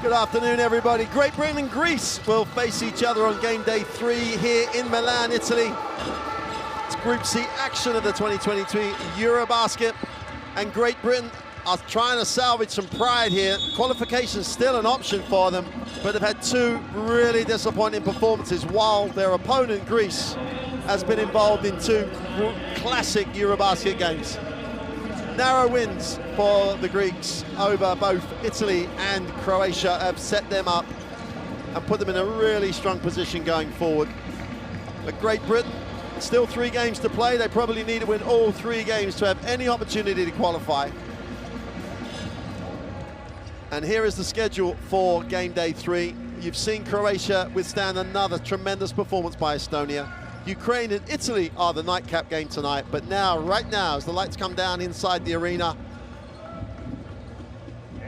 Good afternoon, everybody. Great Britain and Greece will face each other on game day 3 here in Milan, Italy. It's Group C action of the 2022 EuroBasket, and Great Britain are trying to salvage some pride here. Qualification's still an option for them, but they've had 2 really disappointing performances, while their opponent, Greece, has been involved in 2 classic EuroBasket games. Narrow wins for the Greeks over both Italy and Croatia have set them up and put them in a really strong position going forward. But Great Britain, still 3 games to play. They probably need to win all 3 games to have any opportunity to qualify. And here is the schedule for game day 3. You've seen Croatia withstand another tremendous performance by Estonia. Ukraine and Italy are the nightcap game tonight, but now, right now, as the lights come down inside the arena,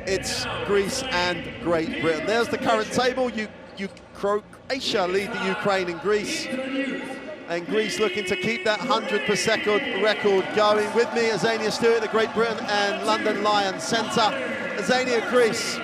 it's Greece and Great Britain. There's the current table. Croatia lead the Ukraine and Greece. And Greece looking to keep that 100 per second record going. With me, Azania Stewart, the Great Britain and London Lions centre. Azania, Greece.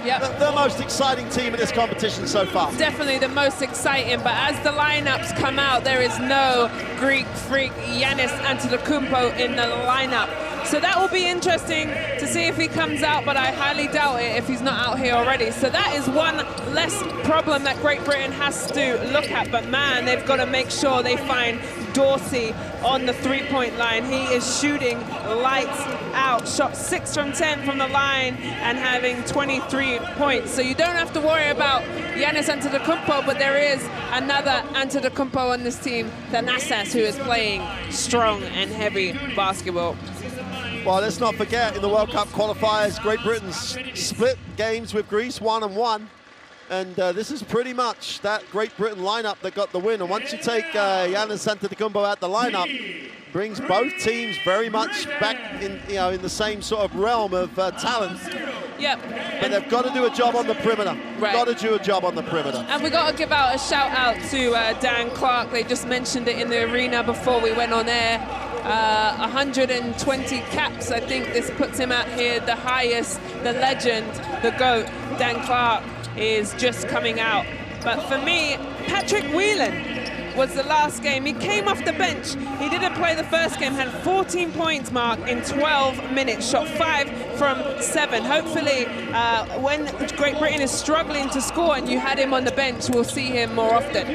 Yep. The most exciting team in this competition so far. Definitely the most exciting, but as the lineups come out, there is no Greek freak Giannis Antetokounmpo in the lineup. So that will be interesting to see if he comes out, but I highly doubt it if he's not out here already. So that is one less problem that Great Britain has to look at, but man, they've got to make sure they find Dorsey on the 3-point line. He is shooting lights out, shot 6 from 10 from the line and having 23 points. So you don't have to worry about Giannis Antetokounmpo, but there is another Antetokounmpo on this team, Thanasis, who is playing strong and heavy basketball. Well, let's not forget, in the World Cup qualifiers, Great Britain's split games with Greece, 1-1. And this is pretty much that Great Britain lineup that got the win. And once you take Giannis Antetokounmpo out the lineup, brings both teams very much back in, in the same sort of realm of talent. Yep. But they've got to do a job on the perimeter. Right. Got to do a job on the perimeter. And we got to give out a shout out to Dan Clark. They just mentioned it in the arena before we went on air. 120 caps, I think this puts him out here, the highest, the legend, the GOAT, Dan Clark, is just coming out. But for me, Patrick Whelan was the last game. He came off the bench. He didn't play the first game, had 14 points, Mark, in 12 minutes, shot 5 from 7. Hopefully, when Great Britain is struggling to score and you had him on the bench, we'll see him more often.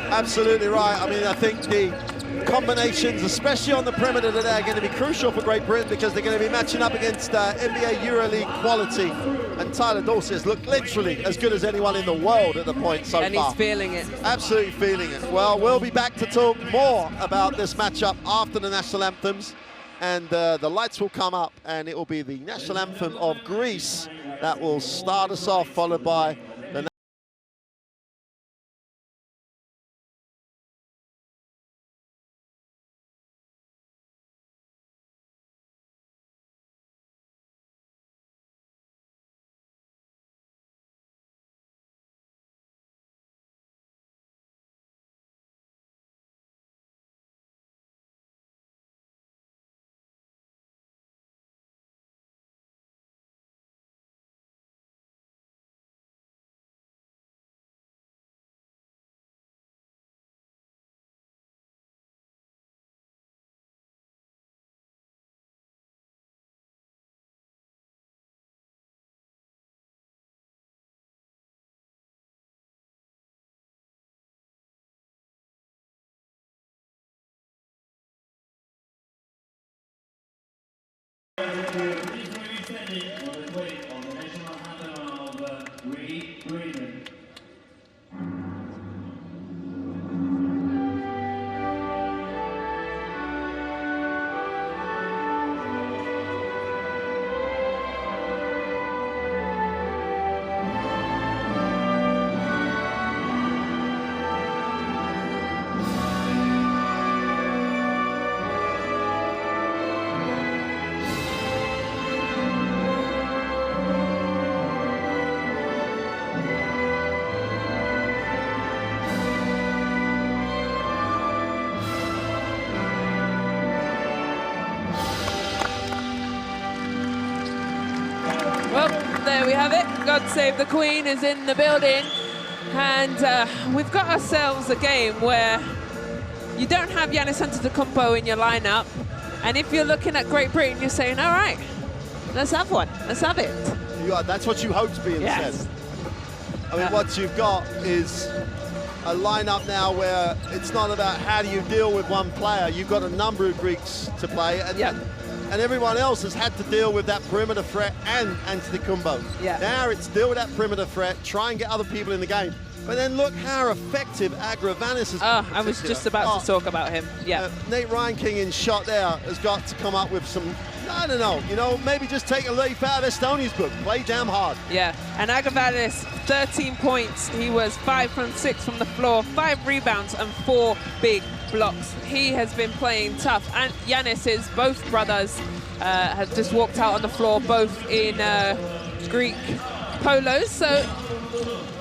Absolutely right. I mean, I think the combinations, especially on the perimeter today, are going to be crucial for Great Britain because they're going to be matching up against NBA EuroLeague quality. And Tyler Dorsey has looked literally as good as anyone in the world at the point so far. And he's feeling it. Absolutely feeling it. Well, we'll be back to talk more about this matchup after the national anthems. And the lights will come up and it will be the national anthem of Greece that will start us off, followed by we have it. God Save the Queen is in the building. And we've got ourselves a game where you don't have Giannis Antetokounmpo in your lineup. And if you're looking at Great Britain, you're saying, all right, let's have one. Let's have it. That's what you hope's being said. I mean, what you've got is a lineup now where it's not about how do you deal with one player. You've got a number of Greeks to play, and everyone else has had to deal with that perimeter threat and Antetokounmpo. Now it's deal with that perimeter threat, try and get other people in the game. But then look how effective Agravanis is. I was just about to talk about him. Nate Ryan-King in shot there has got to come up with some, I don't know, you know, maybe just take a leaf out of Estonia's book. Play damn hard. Yeah, and Agravanis, 13 points. He was 5 from 6 from the floor, 5 rebounds and 4 big blocks. He has been playing tough. And Giannis's, both brothers, have just walked out on the floor, both in Greek polos. So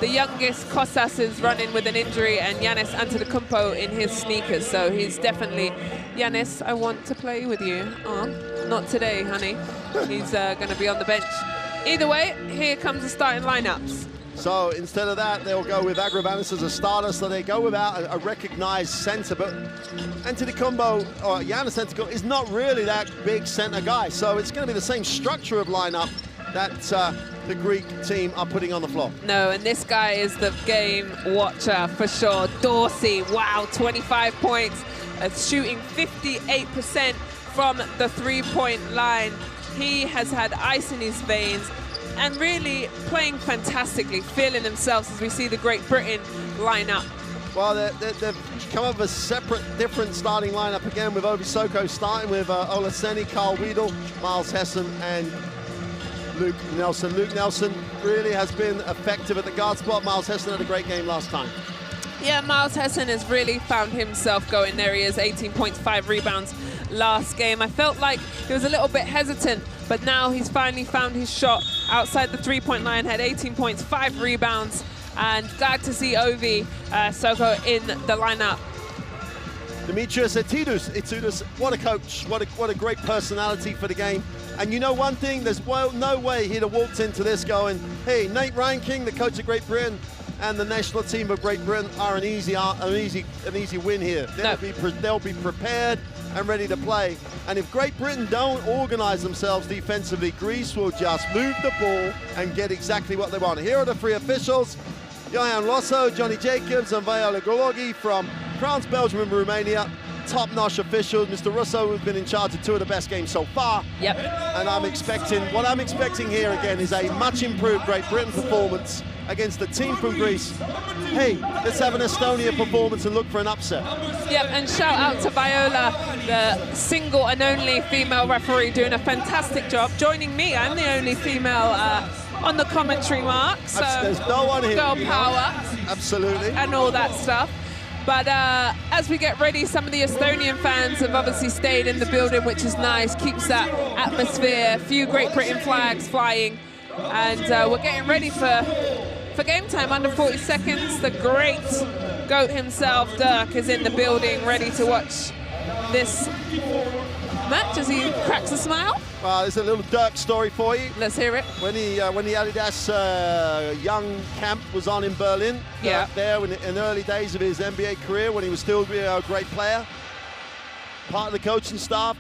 the youngest, Kostas, is running with an injury, and Giannis Antetokounmpo in his sneakers. So he's definitely, Giannis, I want to play with you. Oh, not today, honey. He's going to be on the bench. Either way, here comes the starting lineups. So instead of that, they'll go with Agravanis as a starter, so they go without a recognized center. But Antetokounmpo, or Giannis Antetokounmpo, is not really that big center guy. So it's going to be the same structure of lineup that the Greek team are putting on the floor. No, and this guy is the game watcher for sure. Dorsey, wow, 25 points, shooting 58% from the three-point line. He has had ice in his veins and really playing fantastically, feeling themselves as we see the Great Britain lineup. Well, they've come up with a separate, different starting lineup again, with Obi Soko starting with Olaseni, Carl Weedle, Miles Hessen, and Luke Nelson. Luke Nelson really has been effective at the guard spot. Miles Hessen had a great game last time. Yeah, Miles Hessen has really found himself going. There he is, 18 points, 5 rebounds last game. I felt like he was a little bit hesitant, but now he's finally found his shot outside the three-point line, had 18 points, 5 rebounds, and glad to see Ovi Soko in the lineup. Demetrius Itudis, what a coach, what a great personality for the game. And you know one thing, there's no way he'd have walked into this going, hey, Nate Ryan-King, the coach of Great Britain, and the national team of Great Britain are an easy win here. They'll be prepared and ready to play. And if Great Britain don't organize themselves defensively, Greece will just move the ball and get exactly what they want. Here are the 3 officials: Johan Rosso, Johnny Jacobs, and Viola Gologi from France, Belgium, and Romania. Top-notch officials. Mr. Russo has been in charge of 2 of the best games so far. Yep. And what I'm expecting here again is a much improved Great Britain performance against the team from Greece. Hey, let's have an Estonia performance and look for an upset. Yep, and shout out to Viola, the single and only female referee, doing a fantastic job. Joining me, I'm the only female on the commentary mark. So there's no one here. Girl power. Absolutely. And all that stuff. But as we get ready, some of the Estonian fans have obviously stayed in the building, which is nice, keeps that atmosphere. A few Great Britain flags flying. And we're getting ready for game time, under 40 seconds. The great GOAT himself, Dirk, is in the building, ready to watch this match as he cracks a smile. There's a little Dirk story for you. Let's hear it. When the Adidas Young Camp was on in Berlin, there in the early days of his NBA career, when he was still a great player, part of the coaching staff,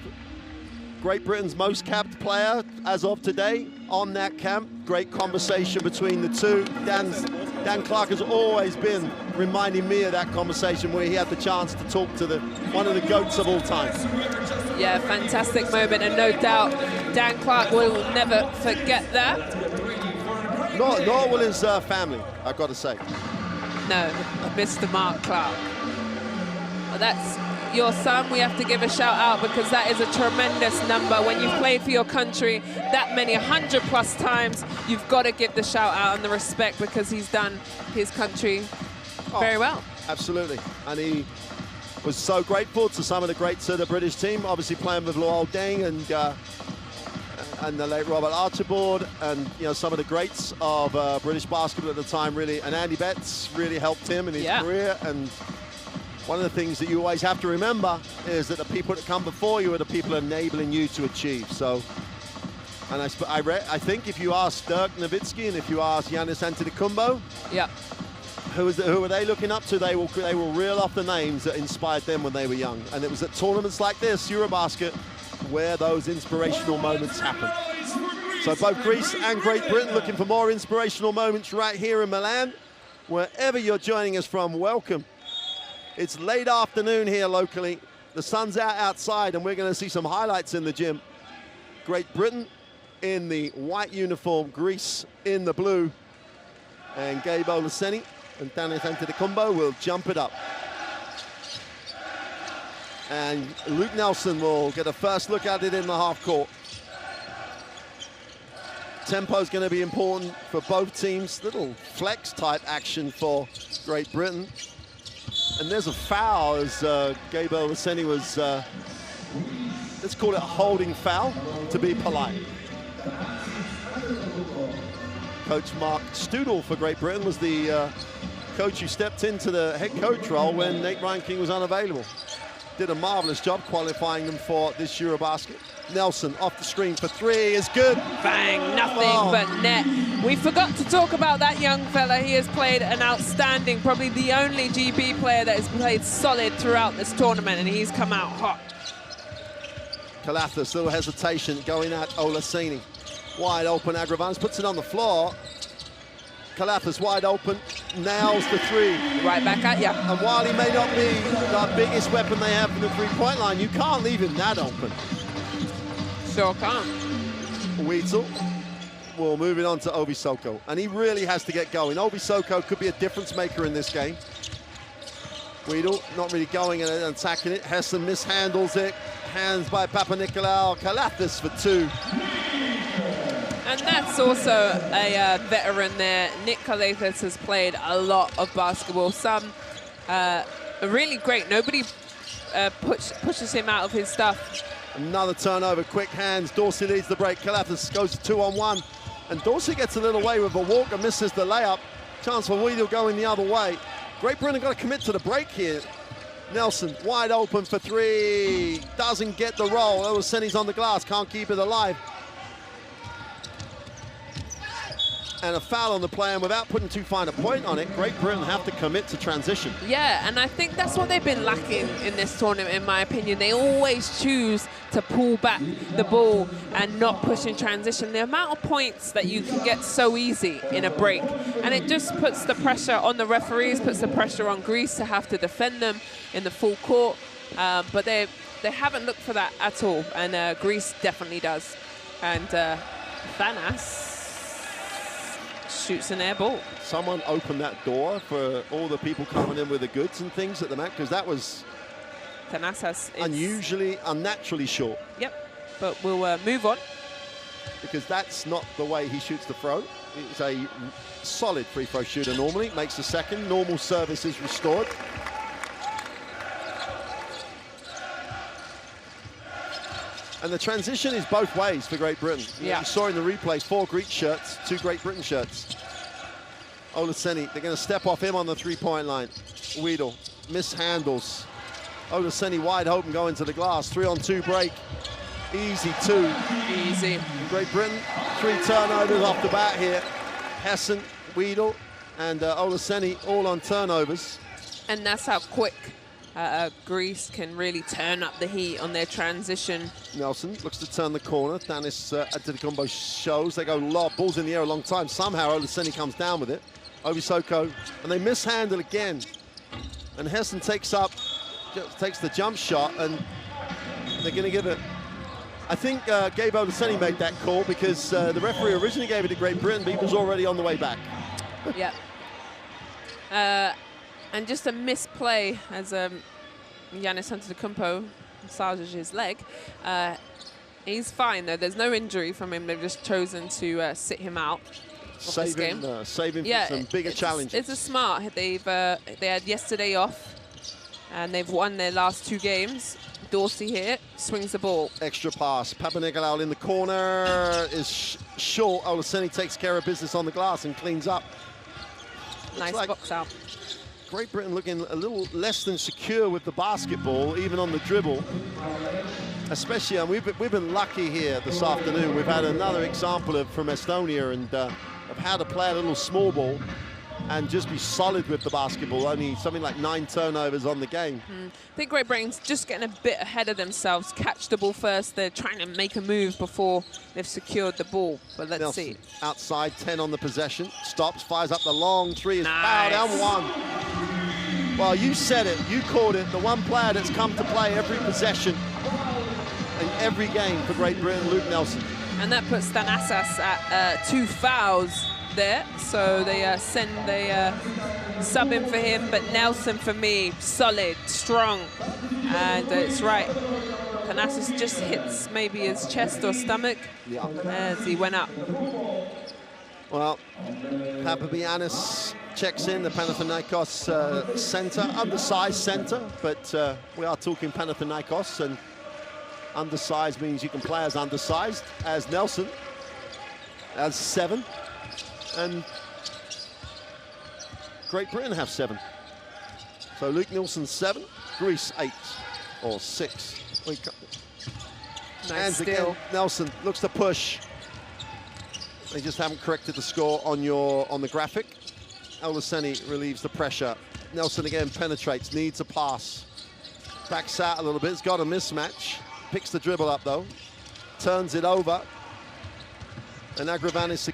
Great Britain's most capped player as of today on that camp. Great conversation between the two. Dan Clark has always been reminding me of that conversation where he had the chance to talk to one of the GOATs of all time. Yeah, fantastic moment, and no doubt Dan Clark will never forget that. Nor will his family, I've got to say. No, Mr. Mark Clark. Well, that's your son. We have to give a shout out because that is a tremendous number. When you play for your country that many, 100+ times, you've got to give the shout out and the respect because he's done his country very well. Absolutely. And he was so grateful to some of the greats of the British team, obviously playing with Luol Deng and the late Robert Archibald, and some of the greats of British basketball at the time, really. And Andy Betts really helped him in his career. And one of the things that you always have to remember is that the people that come before you are the people enabling you to achieve. So And I think if you ask Dirk Nowitzki and if you ask Giannis Antetokounmpo, yeah, who are they looking up to? They will reel off the names that inspired them when they were young. And it was at tournaments like this, EuroBasket, where those inspirational moments happen. So both Greece and Great Britain looking for more inspirational moments right here in Milan. Wherever you're joining us from, welcome. It's late afternoon here locally. The sun's out outside and we're going to see some highlights in the gym. Great Britain in the white uniform, Greece in the blue. And Gabe Olaseni and Giannis Antetokounmpo will jump it up. And Luke Nelson will get a first look at it in the half court. Tempo's going to be important for both teams. Little flex type action for Great Britain. And there's a foul as Gabe Olaseni was, let's call it a holding foul to be polite. Coach Mark Studel for Great Britain was the coach who stepped into the head coach role when Nate Ryan-King was unavailable. Did a marvelous job qualifying them for this EuroBasket. Nelson off the screen for three is good. Bang, nothing but net. We forgot to talk about that young fella. He has played an outstanding, probably the only GB player that has played solid throughout this tournament, and he's come out hot. Kalathis, little hesitation going at Olaseni. Wide open, Agravanis puts it on the floor. Kalathis wide open, nails the three. Right back at you. And while he may not be the biggest weapon they have from the three-point line, you can't leave him that open. Sure can't. Weitzel will move it on to Obi Soko. And he really has to get going. Obi Soko could be a difference maker in this game. Weedle not really going and attacking it. Hessen mishandles it. Hands by Papanikolaou. Kalathis for two. And that's also a veteran there. Nick Kalathis has played a lot of basketball. Some really great. Nobody pushes him out of his stuff. Another turnover, quick hands. Dorsey leads the break. Kalathis goes to 2-on-1. And Dorsey gets a little way with a walk and misses the layup. Chance for Weedle going the other way. Great Britain got to commit to the break here. Nelson wide open for three. Doesn't get the roll. Olaseni's on the glass, can't keep it alive. And a foul on the play, and without putting too fine a point on it, Great Britain have to commit to transition. Yeah, and I think that's what they've been lacking in this tournament, in my opinion. They always choose to pull back the ball and not push in transition. The amount of points that you can get so easy in a break, and it just puts the pressure on the referees, puts the pressure on Greece to have to defend them in the full court. But they haven't looked for that at all, and Greece definitely does. And Thanas shoots an air ball. Someone opened that door for all the people coming in with the goods and things at the mat, because that was unusually, unnaturally short. Yep, but we'll move on. Because that's not the way he shoots the throw. It's a solid free throw shooter normally, makes the second, normal service is restored. And the transition is both ways for Great Britain. Yeah. You saw in the replays 4 Greek shirts, 2 Great Britain shirts. Olaseni, they're going to step off him on the three-point line. Weedle mishandles. Olaseni wide open going to the glass. 3-on-2 break. Easy 2. Easy. Great Britain, 3 turnovers off the bat here. Hessen, Weedle, and Olaseni all on turnovers. And that's how quick Greece can really turn up the heat on their transition. Nelson looks to turn the corner. Giannis Antetokounmpo shows. They go lob, balls in the air a long time. Somehow Olaseni comes down with it. Obi Soko, and they mishandle again. And Hessen takes the jump shot, and they're going to give it. I think Gabe Olaseni made that call because the referee originally gave it to Great Britain, but he was already on the way back. Yeah. And just a misplay as Giannis Antetokounmpo massages his leg. He's fine, though. There's no injury from him. They've just chosen to sit him out. Save him for some bigger challenges. It's a smart. They had yesterday off, and they've won their last 2 games. Dorsey here swings the ball. Extra pass. Papanikolaou in the corner is short. Olaseni takes care of business on the glass and cleans up. Nice box out. Great Britain looking a little less than secure with the basketball, even on the dribble. especially, and we've been lucky here this afternoon. We've had another example from Estonia and of how to play a little small ball and just be solid with the basketball. Only something like 9 turnovers on the game. I think Great Britain's just getting a bit ahead of themselves. Catch the ball first. They're trying to make a move before they've secured the ball. But let's see. Outside, 10 on the possession. Stops, fires up the long three. Is Nice. fouled and one. Well, you said it. You called it. The one player that's come to play every possession in every game for Great Britain, Luke Nelson. And that puts Thanasis at 2 fouls there. So they sub in for him. But Nelson, for me, solid, strong. And it's right. Thanasis just hits maybe his chest or stomach as he went up. Well, Papagiannis checks in, the Panathinaikos center, undersized center, but we are talking Panathinaikos, and undersized means you can play as undersized, as Nelson, as 7, and Great Britain have 7. So Luke Nelson 7, Greece 8 or 6. Nice steal. Again, Nelson looks to push. They just haven't corrected the score on the graphic. Olaseni relieves the pressure. Nelson again penetrates, needs a pass. Backs out a little bit, it's got a mismatch. Picks the dribble up though. Turns it over. And Agravanis.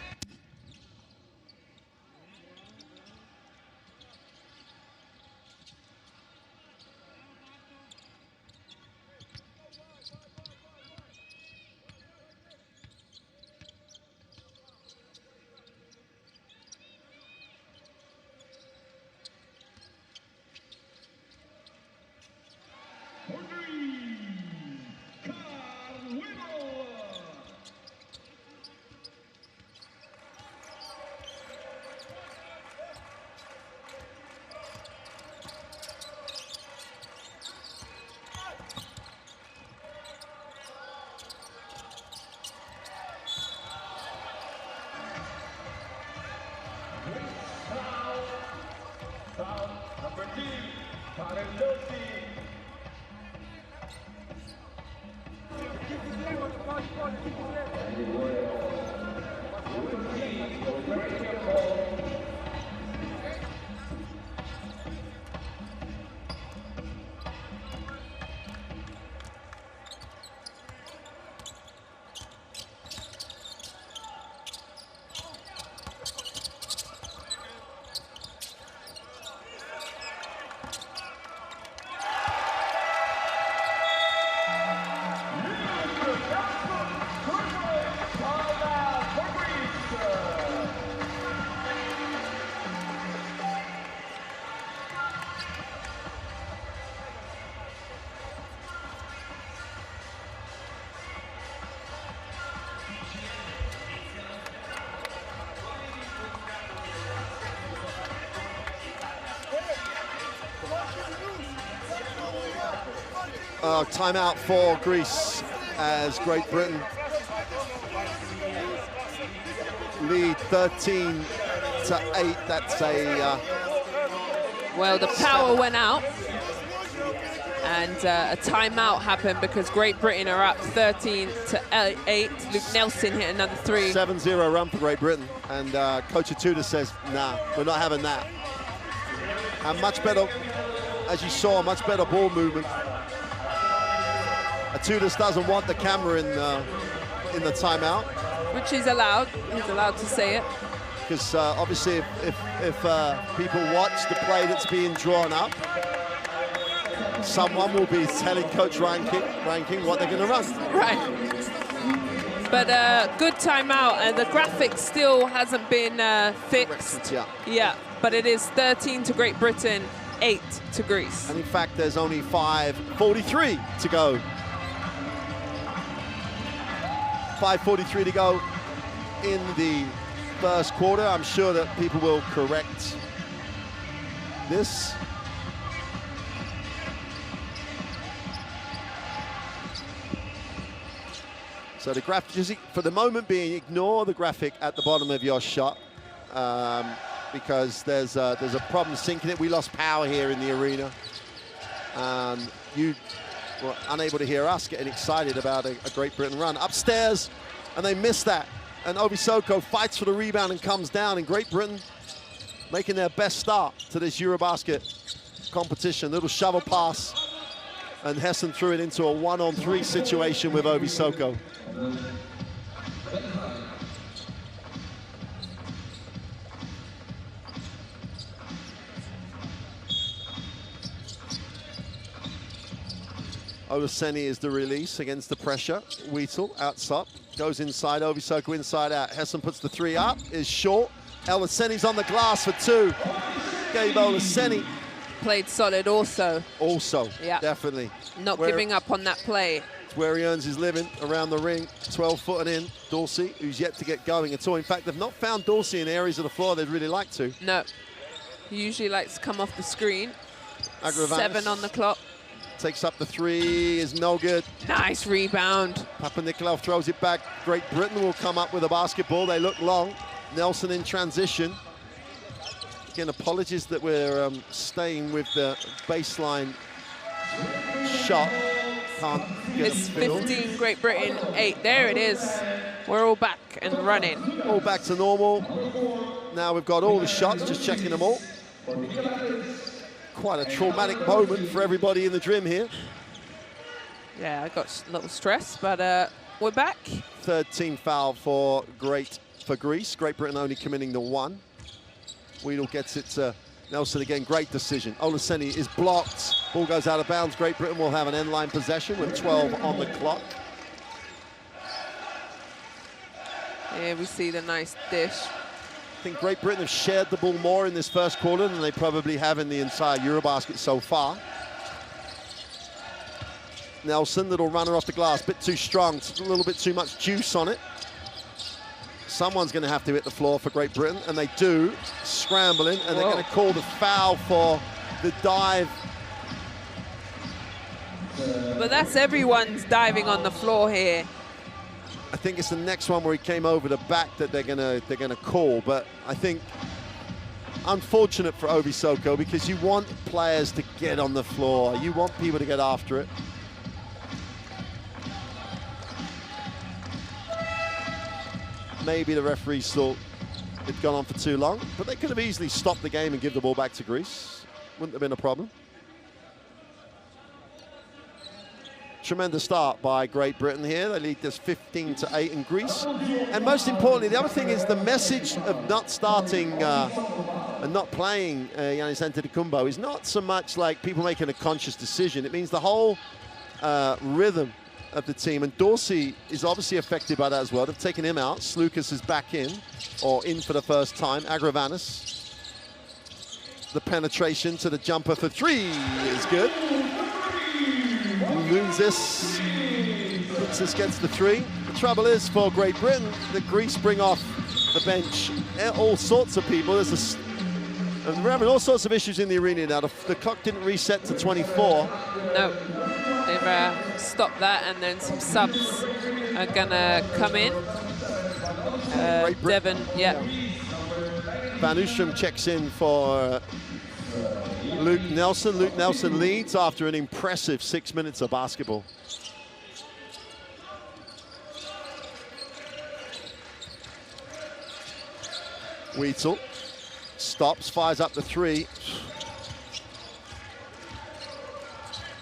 Timeout for Greece as Great Britain lead 13-8. That's a... Well, the power went out and a timeout happened because Great Britain are up 13-8. Luke Nelson hit another 3. 7-0 run for Great Britain. And Coach Atuda says, nah, we're not having that. And much better, as you saw, much better ball movement. Atudas doesn't want the camera in the timeout, which he's allowed. He's allowed to say it because obviously, if people watch the play that's being drawn up, someone will be telling Coach Ranking what they're going to run. Right. But good timeout, and the graphic still hasn't been fixed. Yeah. But it is 13 to Great Britain, 8 to Greece. And in fact, there's only 5:43 to go. 5:43 to go in the first quarter. I'm sure that people will correct this. So the graphic, for the moment being, ignore the graphic at the bottom of your shot because there's a problem syncing it. We lost power here in the arena. were unable to hear us getting excited about a Great Britain run. Upstairs, and they miss that. And Obisoko fights for the rebound and comes down, and Great Britain making their best start to this EuroBasket competition. Little shovel pass, and Hessen threw it into a 1-on-3 situation with Obisoko. Olaseni is the release against the pressure. Wheatle outside, goes inside, Obisoko inside out. Hessen puts the three up, is short. Olaseni's on the glass for two. Gabe Olaseni. Played solid also. Also, yeah, definitely. Not giving up on that play. It's where he earns his living, around the ring, 12-footed in. Dorsey, who's yet to get going at all. In fact, they've not found Dorsey in areas of the floor they'd really like to. No, he usually likes to come off the screen. Agravanis 7 on the clock. Takes up the three, is no good. Nice rebound. Papanikolaou throws it back. Great Britain will come up with a basketball. They look long. Nelson in transition. Again, apologies that we're staying with the baseline shot. Can't get It's 15 Great Britain, 8. There it is. We're all back and running. All back to normal. Now we've got all the shots, just checking them all. Quite a traumatic moment for everybody in the gym here. Yeah, I got a little stressed, but we're back. Third team foul for Greece. Great Britain only committing the 1. Wheatle gets it to Nelson again. Great decision. Olaseni is blocked. Ball goes out of bounds. Great Britain will have an end-line possession with 12 on the clock. Here we see the nice dish. I think Great Britain have shared the ball more in this first quarter than they probably have in the entire EuroBasket so far. Nelson, little runner off the glass, bit too strong, a little bit too much juice on it. Someone's going to have to hit the floor for Great Britain, and they do, scrambling, and they're going to call the foul for the dive. But that's everyone's diving on the floor here. I think it's the next one where he came over the back that they're gonna call, but I think unfortunate for Obisoko, because you want players to get on the floor, you want people to get after it. Maybe the referees thought it'd gone on for too long, but they could have easily stopped the game and give the ball back to Greece. Wouldn't have been a problem. Tremendous start by Great Britain here. They lead this 15-8 in Greece. And most importantly, the other thing is the message of not starting and not playing Giannis Antetokounmpo is not so much like people making a conscious decision. It means the whole rhythm of the team. And Dorsey is obviously affected by that as well. They've taken him out. Slukas is back in, or in for the first time. Agravanis. The penetration to the jumper for three is good. Lounzis gets the three. The trouble is for Great Britain that Greece bring off the bench all sorts of people. And we're having all sorts of issues in the arena now. The clock didn't reset to 24. No, they've stopped that, and then some subs are gonna come in. Devon, yeah. Van Oostrum checks in for Luke Nelson. Luke Nelson leads after an impressive 6 minutes of basketball. Wheatle stops, fires up the three.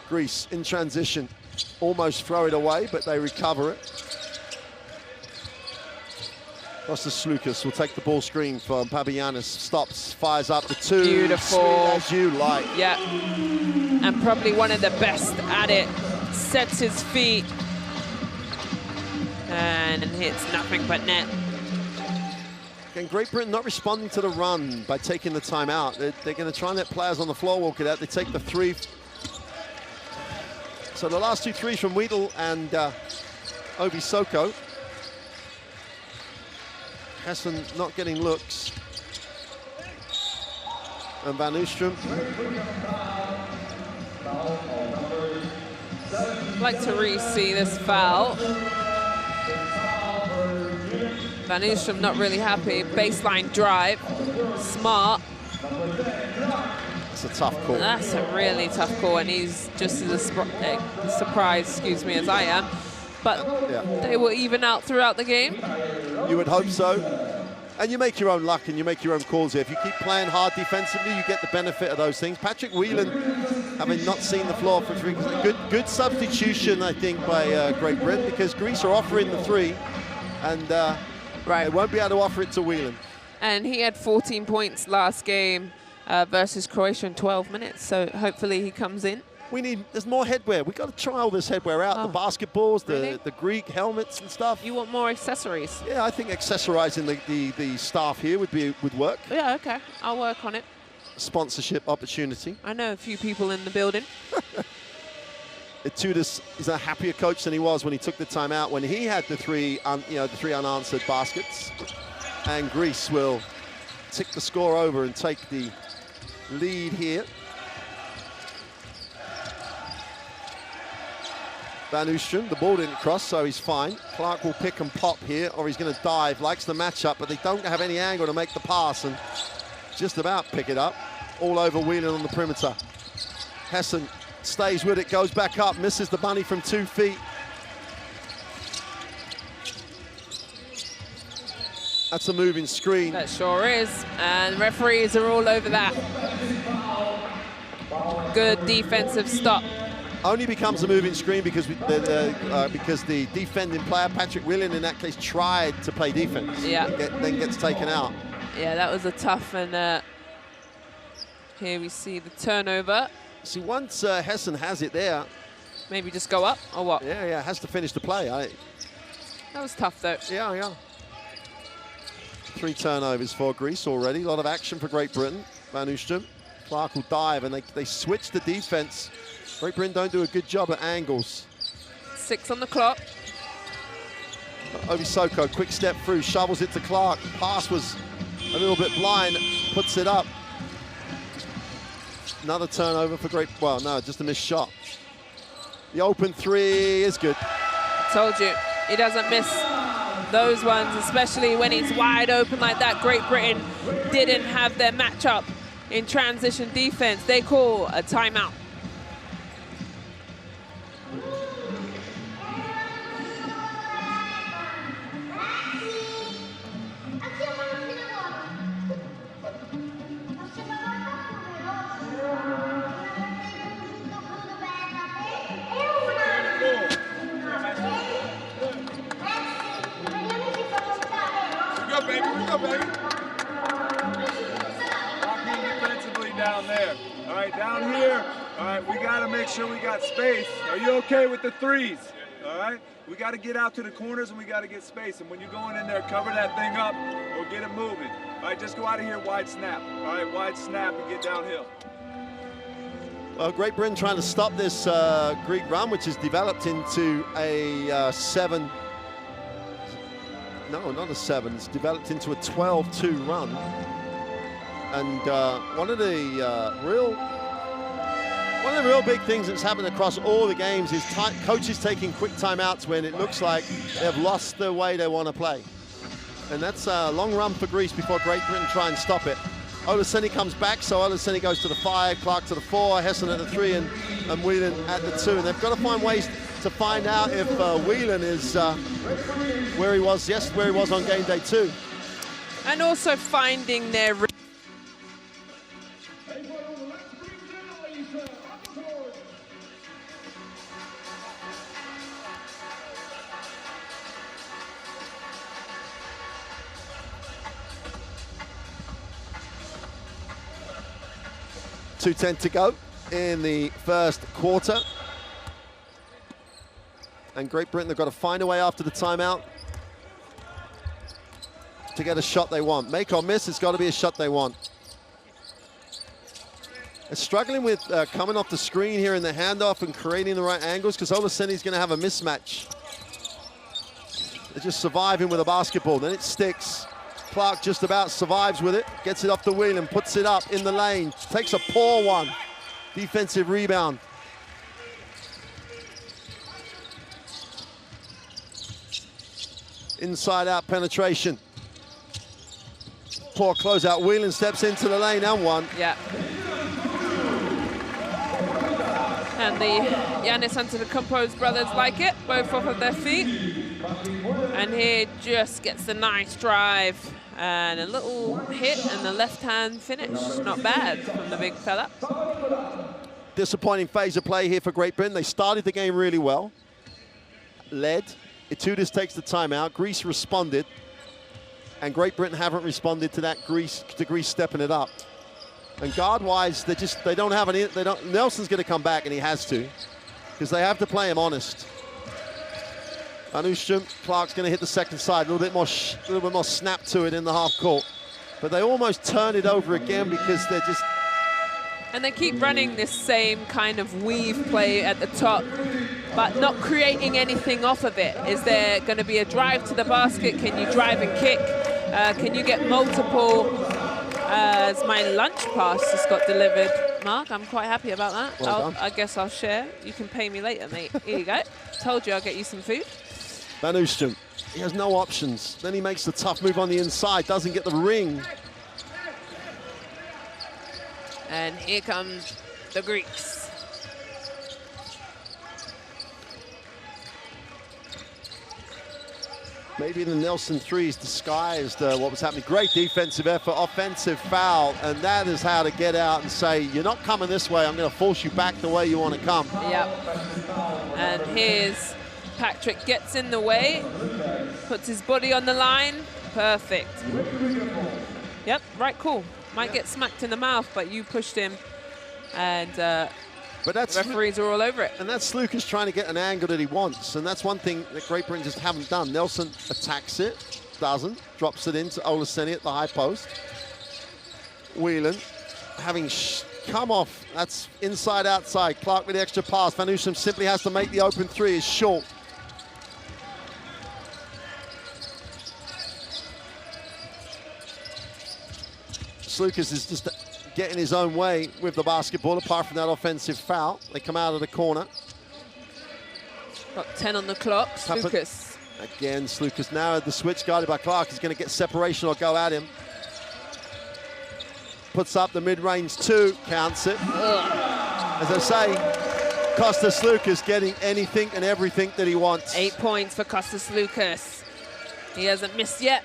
Greece in transition, almost throw it away, but they recover it. Kostas Slukas will take the ball screen from Papagiannis. Stops, fires up the two. Beautiful. As you like. Yeah, and probably one of the best at it. Sets his feet and hits nothing but net. Again, Great Britain not responding to the run by taking the timeout. They're going to try and let players on the floor walk it out. They take the three. So the last two threes from Wheatle and Obisoko. Hessen not getting looks. And Van Oostrum. I'd like to re-see this foul. Van Oostrum not really happy. Baseline drive. Smart. That's a tough call. That's a really tough call, and he's just as surprised, excuse me, as I am. But they will even out throughout the game. You would hope so. And you make your own luck and you make your own calls here. If you keep playing hard defensively, you get the benefit of those things. Patrick Whelan, having not seen the floor for 3, good substitution, I think, by Great Britain, because Greece are offering the 3, and they won't be able to offer it to Whelan. And he had 14 points last game versus Croatia in 12 minutes, so hopefully he comes in. There's more headwear. We've got to try all this headwear out. The basketballs, the Greek helmets and stuff. You want more accessories? Yeah, I think accessorizing the staff here would work. Yeah, okay. I'll work on it. Sponsorship opportunity. I know a few people in the building. Tudis is a happier coach than he was when he took the time out, when he had the 3 unanswered baskets. And Greece will tick the score over and take the lead here. Van Oostrum, the ball didn't cross, so he's fine. Clark will pick and pop here, or he's going to dive. Likes the matchup, but they don't have any angle to make the pass, and just about pick it up. All over Whelan on the perimeter. Hessen stays with it, goes back up, misses the bunny from 2 feet. That's a moving screen. That sure is, and referees are all over that. Good defensive stop. Only becomes a moving screen because the defending player, Patrick Whelan, in that case, tried to play defense. Yeah. Then gets taken out. Yeah, that was a tough, and here we see the turnover. See, once Hessen has it there. Maybe just go up, or what? Yeah, has to finish the play. That was tough, though. Yeah. 3 turnovers for Greece already. A lot of action for Great Britain. Van Oostrum. Clark will dive, and they switch the defense. Great Britain don't do a good job at angles. 6 on the clock. Obi Soko, quick step through, shovels it to Clark. Pass was a little bit blind, puts it up. Another turnover for just a missed shot. The open 3 is good. I told you, he doesn't miss those ones, especially when he's wide open like that. Great Britain didn't have their matchup in transition defense. They call a timeout. Down here, all right, we got to make sure we got space. Are you okay with the 3s? All right, we got to get out to the corners and we got to get space. And when you're going in there, cover that thing up or get it moving. All right, just go out of here, wide snap. All right, wide snap and get downhill. Well, Great Britain trying to stop this Greek run, which has developed into a 7. No, not a 7. It's developed into a 12-2 run. And one of the real big things that's happened across all the games is coaches taking quick timeouts when it looks like they've lost the way they want to play. And that's a long run for Greece before Great Britain try and stop it. Olaseni comes back, so Olaseni goes to the 5, Clark to the 4, Hessen at the 3, and Whelan at the 2. And they've got to find ways to find out if Whelan is where he was on game day 2. And also finding their 2:10 to go in the first quarter. And Great Britain, they've got to find a way after the timeout to get a shot they want. Make or miss, it's got to be a shot they want. They're struggling with coming off the screen here in the handoff and creating the right angles because Olaseni's going to have a mismatch. They're just surviving with a basketball. Then it sticks. Clark just about survives with it, gets it off the wheel and puts it up in the lane. Takes a poor one. Defensive rebound. Inside out penetration. Poor closeout. Whelan steps into the lane and one. Yeah. And the Giannis Antetokounmpo's brothers like it, both off of their feet. And he just gets the nice drive and a little hit and the left-hand finish. Not bad from the big fella. Disappointing phase of play here for Great Britain. They started the game really well. Led. Itoudis takes the timeout. Greece responded. And Great Britain haven't responded to that Greece stepping it up. And guard-wise, they don't have any. Nelson's going to come back, and he has to, because they have to play him honest. Anusham, Clark's going to hit the second side, a little bit more snap to it in the half court. But they almost turn it over again because they're just. And they keep running this same kind of weave play at the top, but not creating anything off of it. Is there going to be a drive to the basket? Can you drive and kick? Can you get multiple? As my lunch pass just got delivered, Mark, I'm quite happy about that. Well I guess I'll share. You can pay me later, mate. Here you go. Told you I'll get you some food. Van Oostrum, he has no options. Then he makes the tough move on the inside, doesn't get the ring. And here comes the Greeks. Maybe the Nelson threes disguised what was happening. Great defensive effort, offensive foul, and that is how to get out and say, you're not coming this way, I'm going to force you back the way you want to come. Yep. And here's Patrick, gets in the way, puts his body on the line. Perfect. Yep, right call. Might get smacked in the mouth, but you pushed him, and but that's referees are all over it. And that's Lucas trying to get an angle that he wants, and that's one thing that Great Britain just haven't done. Nelson attacks it, doesn't, drops it into Olaseni at the high post. Whelan having come off, that's inside, outside. Clark with the extra pass. Van Oostrum simply has to make the open three, is short. Lucas is just getting his own way with the basketball, apart from that offensive foul. They come out of the corner. Got 10 on the clock, Lucas. Again, Lucas now the switch guarded by Clark. He's going to get separation or go at him. Puts up the mid-range two, counts it. As I say, Costas Lucas getting anything and everything that he wants. 8 points for Costas Lucas. He hasn't missed yet.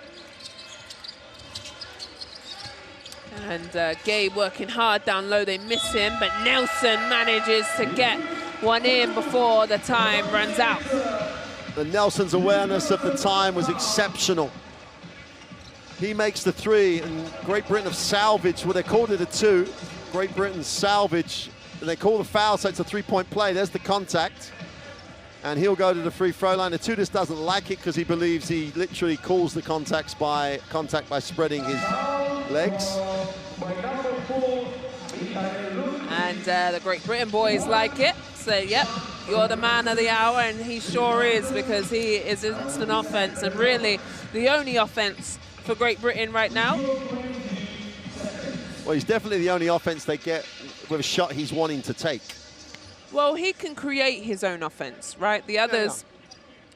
And Gabe working hard down low, they miss him, but Nelson manages to get one in before the time runs out. The Nelson's awareness of the time was exceptional. He makes the three, and Great Britain have salvaged, well, they called it a two. Great Britain salvage, and they call the foul, so it's a three-point play. There's the contact. And he'll go to the free throw line. Itoudis doesn't like it because he believes he literally calls the contact by spreading his legs. And the Great Britain boys like it. So, yep, you're the man of the hour, and he sure is, because he is instant offense, and really the only offense for Great Britain right now. Well, he's definitely the only offense they get with a shot he's wanting to take. Well, he can create his own offense, right? The others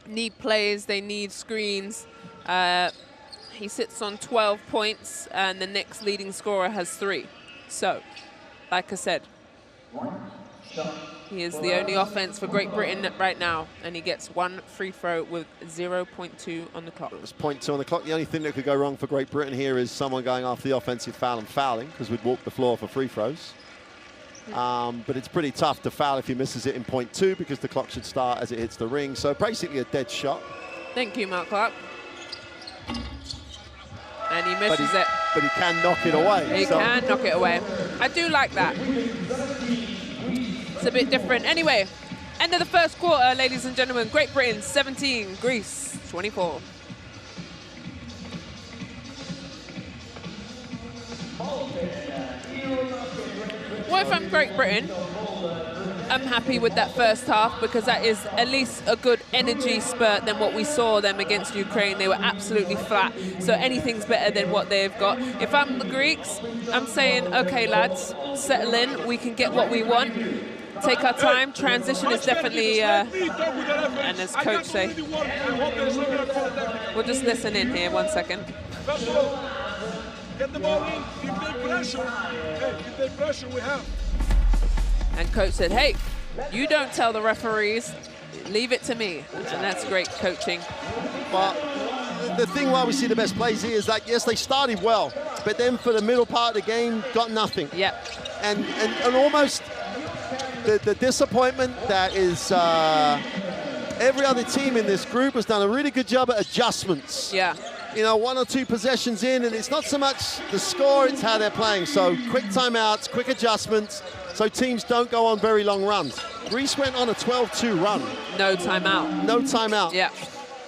need plays, they need screens. He sits on 12 points, and the next leading scorer has 3. So, like I said, he is the only offense for Great Britain right now, and he gets 1 free throw with 0.2 on the clock. There's 0.2 on the clock. The only thing that could go wrong for Great Britain here is someone going after the offensive foul and fouling, because we'd walk the floor for free throws. But it's pretty tough to foul if he misses it in 0.2, because the clock should start as it hits the ring. So basically a dead shot. Thank you, Mark Clark. And he misses it. But he can knock it away. He can knock it away. I do like that. It's a bit different. Anyway, end of the first quarter, ladies and gentlemen. Great Britain 17, Greece 24. Well, if I'm Great Britain, I'm happy with that first half, because that is at least a good energy spurt than what we saw them against Ukraine. They were absolutely flat, so anything's better than what they've got. If I'm the Greeks, I'm saying, okay, lads, settle in. We can get what we want. Take our time. Transition is definitely, and as coach say, we'll just listen in here 1 second. Get the ball in, keep the pressure. Hey, keep the pressure we have. And coach said, hey, You don't tell the referees, leave it to me. And that's great coaching. Well, the thing why we see the best plays here is that, yes, they started well, but then for the middle part of the game, got nothing. Yep. And almost the disappointment that is every other team in this group has done a really good job at adjustments. Yeah. You know, 1 or 2 possessions in, and it's not so much the score, it's how they're playing. So quick timeouts, quick adjustments, so teams don't go on very long runs. Greece went on a 12-2 run. No timeout. No timeout. Yeah.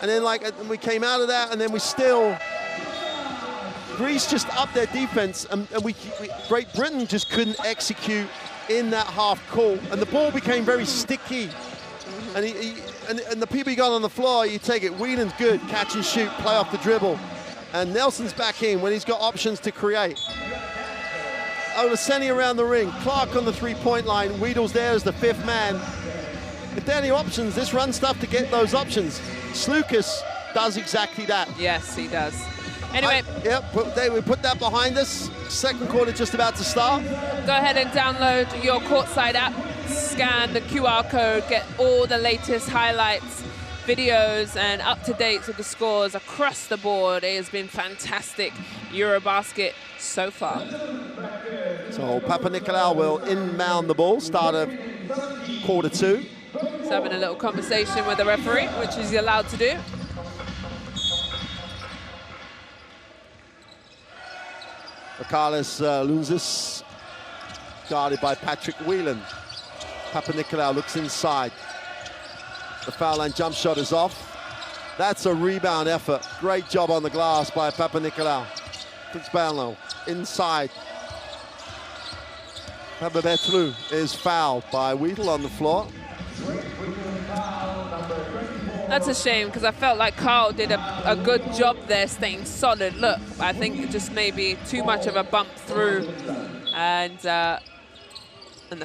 And then, like, we came out of that, and then we still, Greece just upped their defense, and Great Britain just couldn't execute in that half court, and the ball became very sticky. And and the people you got on the floor, you take it. Whelan's good, catch and shoot, play off the dribble. And Nelson's back in when he's got options to create. Olaseni around the ring, Clark on the three-point line, Wiedel's there as the 5th man. If there are any options, this run stuff to get those options. Slukas does exactly that. Yes, he does. Anyway. We put that behind us. Second quarter just about to start. Go ahead and download your Courtside app, scan the QR code, get all the latest highlights, videos, and up-to-dates with the scores across the board. It has been fantastic EuroBasket so far. So Papanikolaou will inbound the ball, start of quarter 2. He's having a little conversation with the referee, which he's allowed to do. Carlos Lunzis, guarded by Patrick Whelan. Papanikolaou looks inside. The foul line jump shot is off. That's a rebound effort. Great job on the glass by Papanikolaou. Fitzbarlow inside. Papavetru is fouled by Wheatle on the floor. That's a shame, because I felt like Carl did a good job there staying solid. Look, I think it just maybe too much of a bump through, and the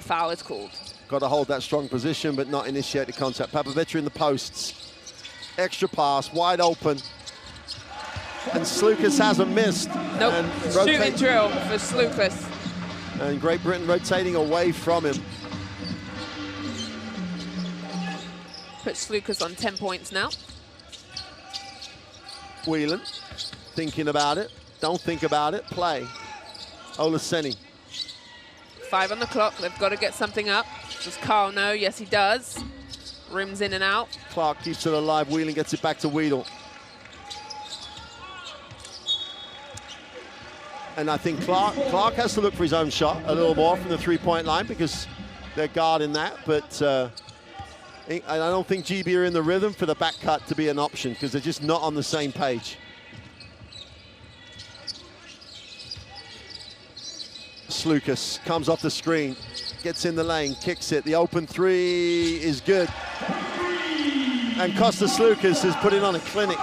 foul is called. Got to hold that strong position, but not initiate the contact. Papavetru in the posts. Extra pass, wide open. And Slukas hasn't missed. Nope, shooting drill for Slukas. And Great Britain rotating away from him. Puts Slukas on 10 points now. Whelan, thinking about it. Don't think about it, play. Olaseni. 5 on the clock, they've got to get something up. Does Carl know? Yes, he does. Rims in and out. Clark keeps it alive, Whelan gets it back to Wheatle. And I think Clark has to look for his own shot a little more from the three-point line, because they're guarding that, but I don't think GB are in the rhythm for the back cut to be an option, because they're just not on the same page. Slukas comes off the screen, gets in the lane, kicks it. The open 3 is good. And Kostas Slukas is putting on a clinic.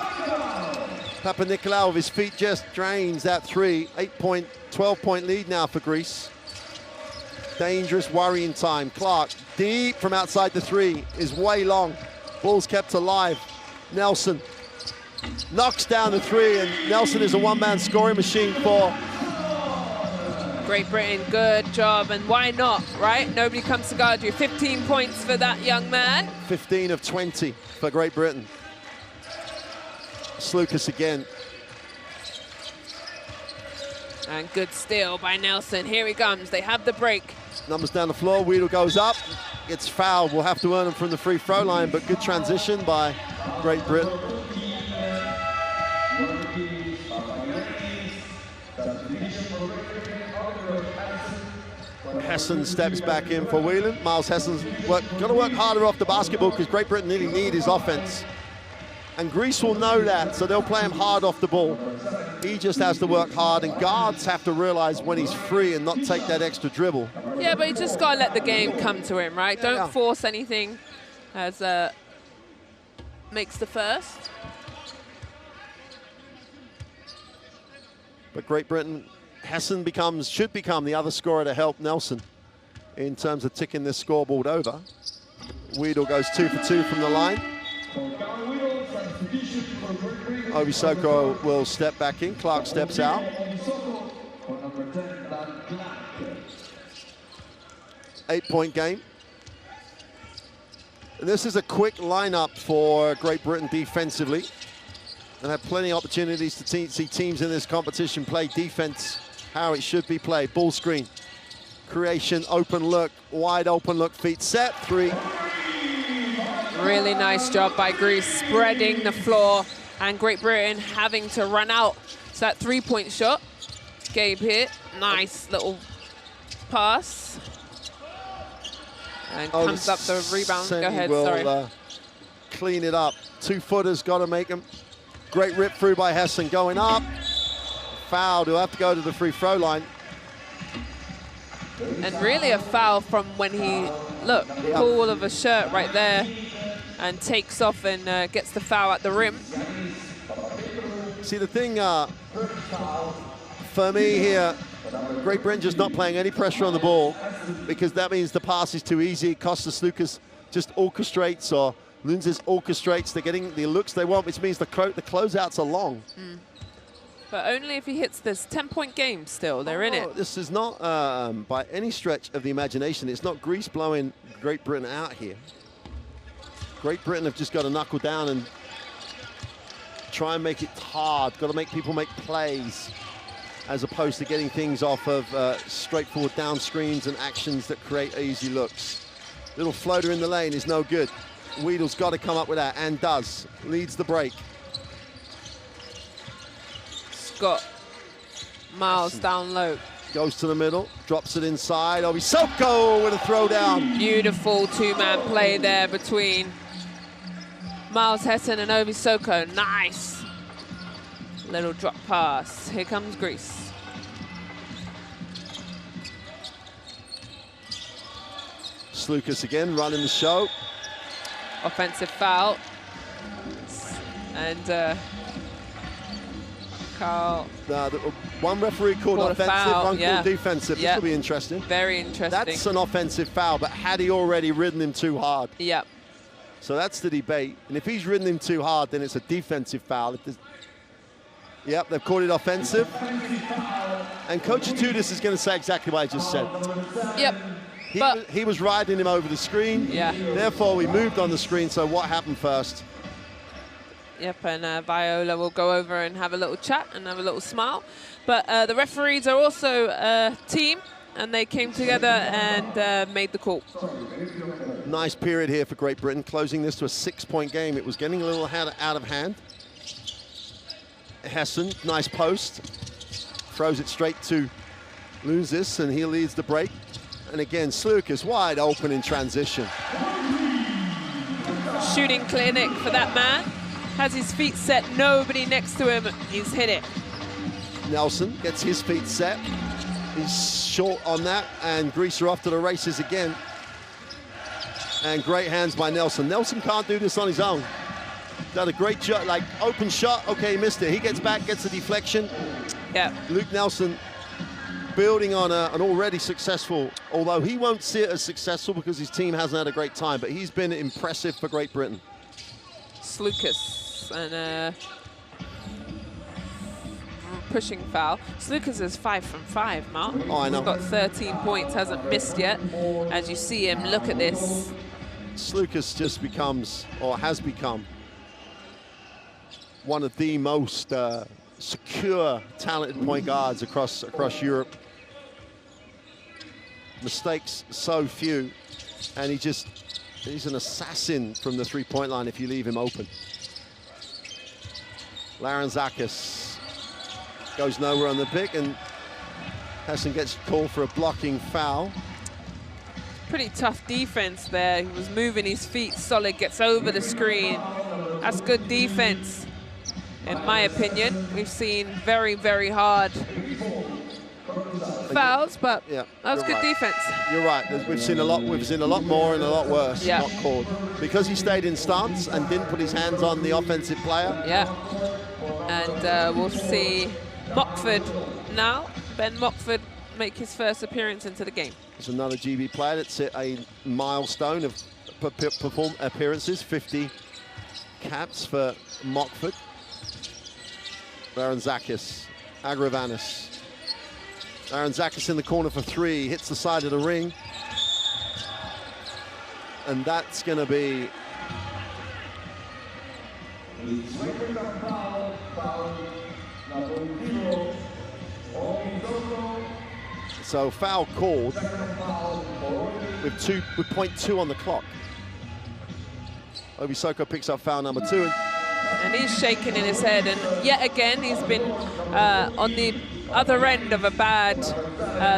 Papanikolaou with his feet just drains that 3. 12-point lead now for Greece. Dangerous, worrying time. Clark, deep from outside the 3, is way long. Ball's kept alive. Nelson knocks down the 3, and Nelson is a one-man scoring machine for Great Britain. Good job, and why not, right? Nobody comes to guard you. 15 points for that young man. 15 of 20 for Great Britain. Slukas again. And good steal by Nelson. Here he comes. They have the break. Numbers down the floor. Wheatle goes up. Gets fouled. We'll have to earn him from the free throw line, but good transition by Great Britain. Hesson steps back in for Whelan. Miles Hesson's got to work harder off the basketball, because Great Britain really need his offense. And Greece will know that, so they'll play him hard off the ball. He just has to work hard, and guards have to realize when he's free and not take that extra dribble. Yeah, but you just got to let the game come to him, right? Don't force anything as makes the first. But Great Britain, Hesson should become the other scorer to help Nelson in terms of ticking this scoreboard over. Wheatle goes 2 for 2 from the line. Obisoko will step back in. Clark steps out. Eight-point game. And this is a quick lineup for Great Britain defensively. And have plenty of opportunities to see teams in this competition play defense how it should be played. Ball screen, creation, open look, wide open look, feet set, 3. Really nice job by Greece, spreading the floor, and Great Britain having to run out. So that 3-point shot, Gabe here, nice little pass. And comes up the rebound. Go ahead, sorry. Clean it up. 2-footers, got to make them. Great rip through by Hessen, going up. Foul, he'll have to go to the free throw line. And really a foul from when he, look, pull of a shirt right there and takes off and gets the foul at the rim. See, the thing for me here, Great Britain just not playing any pressure on the ball, because that means the pass is too easy. Costas Lucas just orchestrates, or Lunzis orchestrates. They're getting the looks they want, which means the closeouts are long. But only if he hits this 10-point game still. They're in it. This is not, by any stretch of the imagination, it's not Greece blowing Great Britain out here. Great Britain have just got to knuckle down and try and make it hard. Got to make people make plays, as opposed to getting things off of straightforward down screens and actions that create easy looks. Little floater in the lane is no good. Wiedel's got to come up with that, and does. Leads the break. Scott, Miles down low. Goes to the middle, drops it inside. Obisoko with a throwdown. Beautiful two-man play there between Miles Hessen and Obisoko. Nice. Little drop pass. Here comes Greece. Slukas again running the show. Offensive foul. And Carl. One referee called offensive, foul, one called defensive. This will be interesting. Very interesting. That's an offensive foul, but had he already ridden him too hard? Yep. So that's the debate. And if he's ridden him too hard, then it's a defensive foul. Yep, they've called it offensive. And Coach Tudis is going to say exactly what I just said. Yep. He was riding him over the screen. Yeah. Therefore, we moved on the screen. So what happened first? Yep, and Viola will go over and have a little chat and have a little smile. But the referees are also a team, and they came together and made the call. Nice period here for Great Britain, closing this to a 6-point game. It was getting a little out of hand. Hessen, nice post. Throws it straight to Lunzis, and he leads the break. And again, Slukas wide open in transition. Shooting clinic for that man. Has his feet set, nobody next to him. He's hit it. Nelson gets his feet set. He's short on that, and Greece are off to the races again. And great hands by Nelson. Nelson can't do this on his own. Done a great shot, like open shot. Okay, he missed it. He gets back, gets the deflection. Yeah. Luke Nelson building on an already successful, although he won't see it as successful because his team hasn't had a great time, but he's been impressive for Great Britain. Slukas and pushing foul. Slukas is 5 from 5, Mark. Oh, I know. He's got 13 points, hasn't missed yet. As you see him, look at this. Slukas just becomes, or has become, one of the most secure, talented point guards across Europe. Mistakes so few, and he's an assassin from the three-point line if you leave him open. Laranzakis goes nowhere on the pick, and Hessen gets called for a blocking foul. Pretty tough defense there. He was moving his feet solid, gets over the screen. That's good defense, in my opinion. We've seen very, very hard fouls, but yeah, that was good defense. You're right. We've seen a lot more and a lot worse. Yeah. Not called because he stayed in stance and didn't put his hands on the offensive player. Yeah, and we'll see Mockford now. Ben Mockford make his first appearance into the game. There's another GB player that's hit a milestone of appearances, 50 caps for Mockford. Laranzakis, Agravanis. Laranzakis in the corner for 3, hits the side of the ring. And that's going to be... So foul called with 0.2 on the clock. Obisoko picks up foul number 2. And he's shaking in his head, and yet again he's been on the other end of a bad.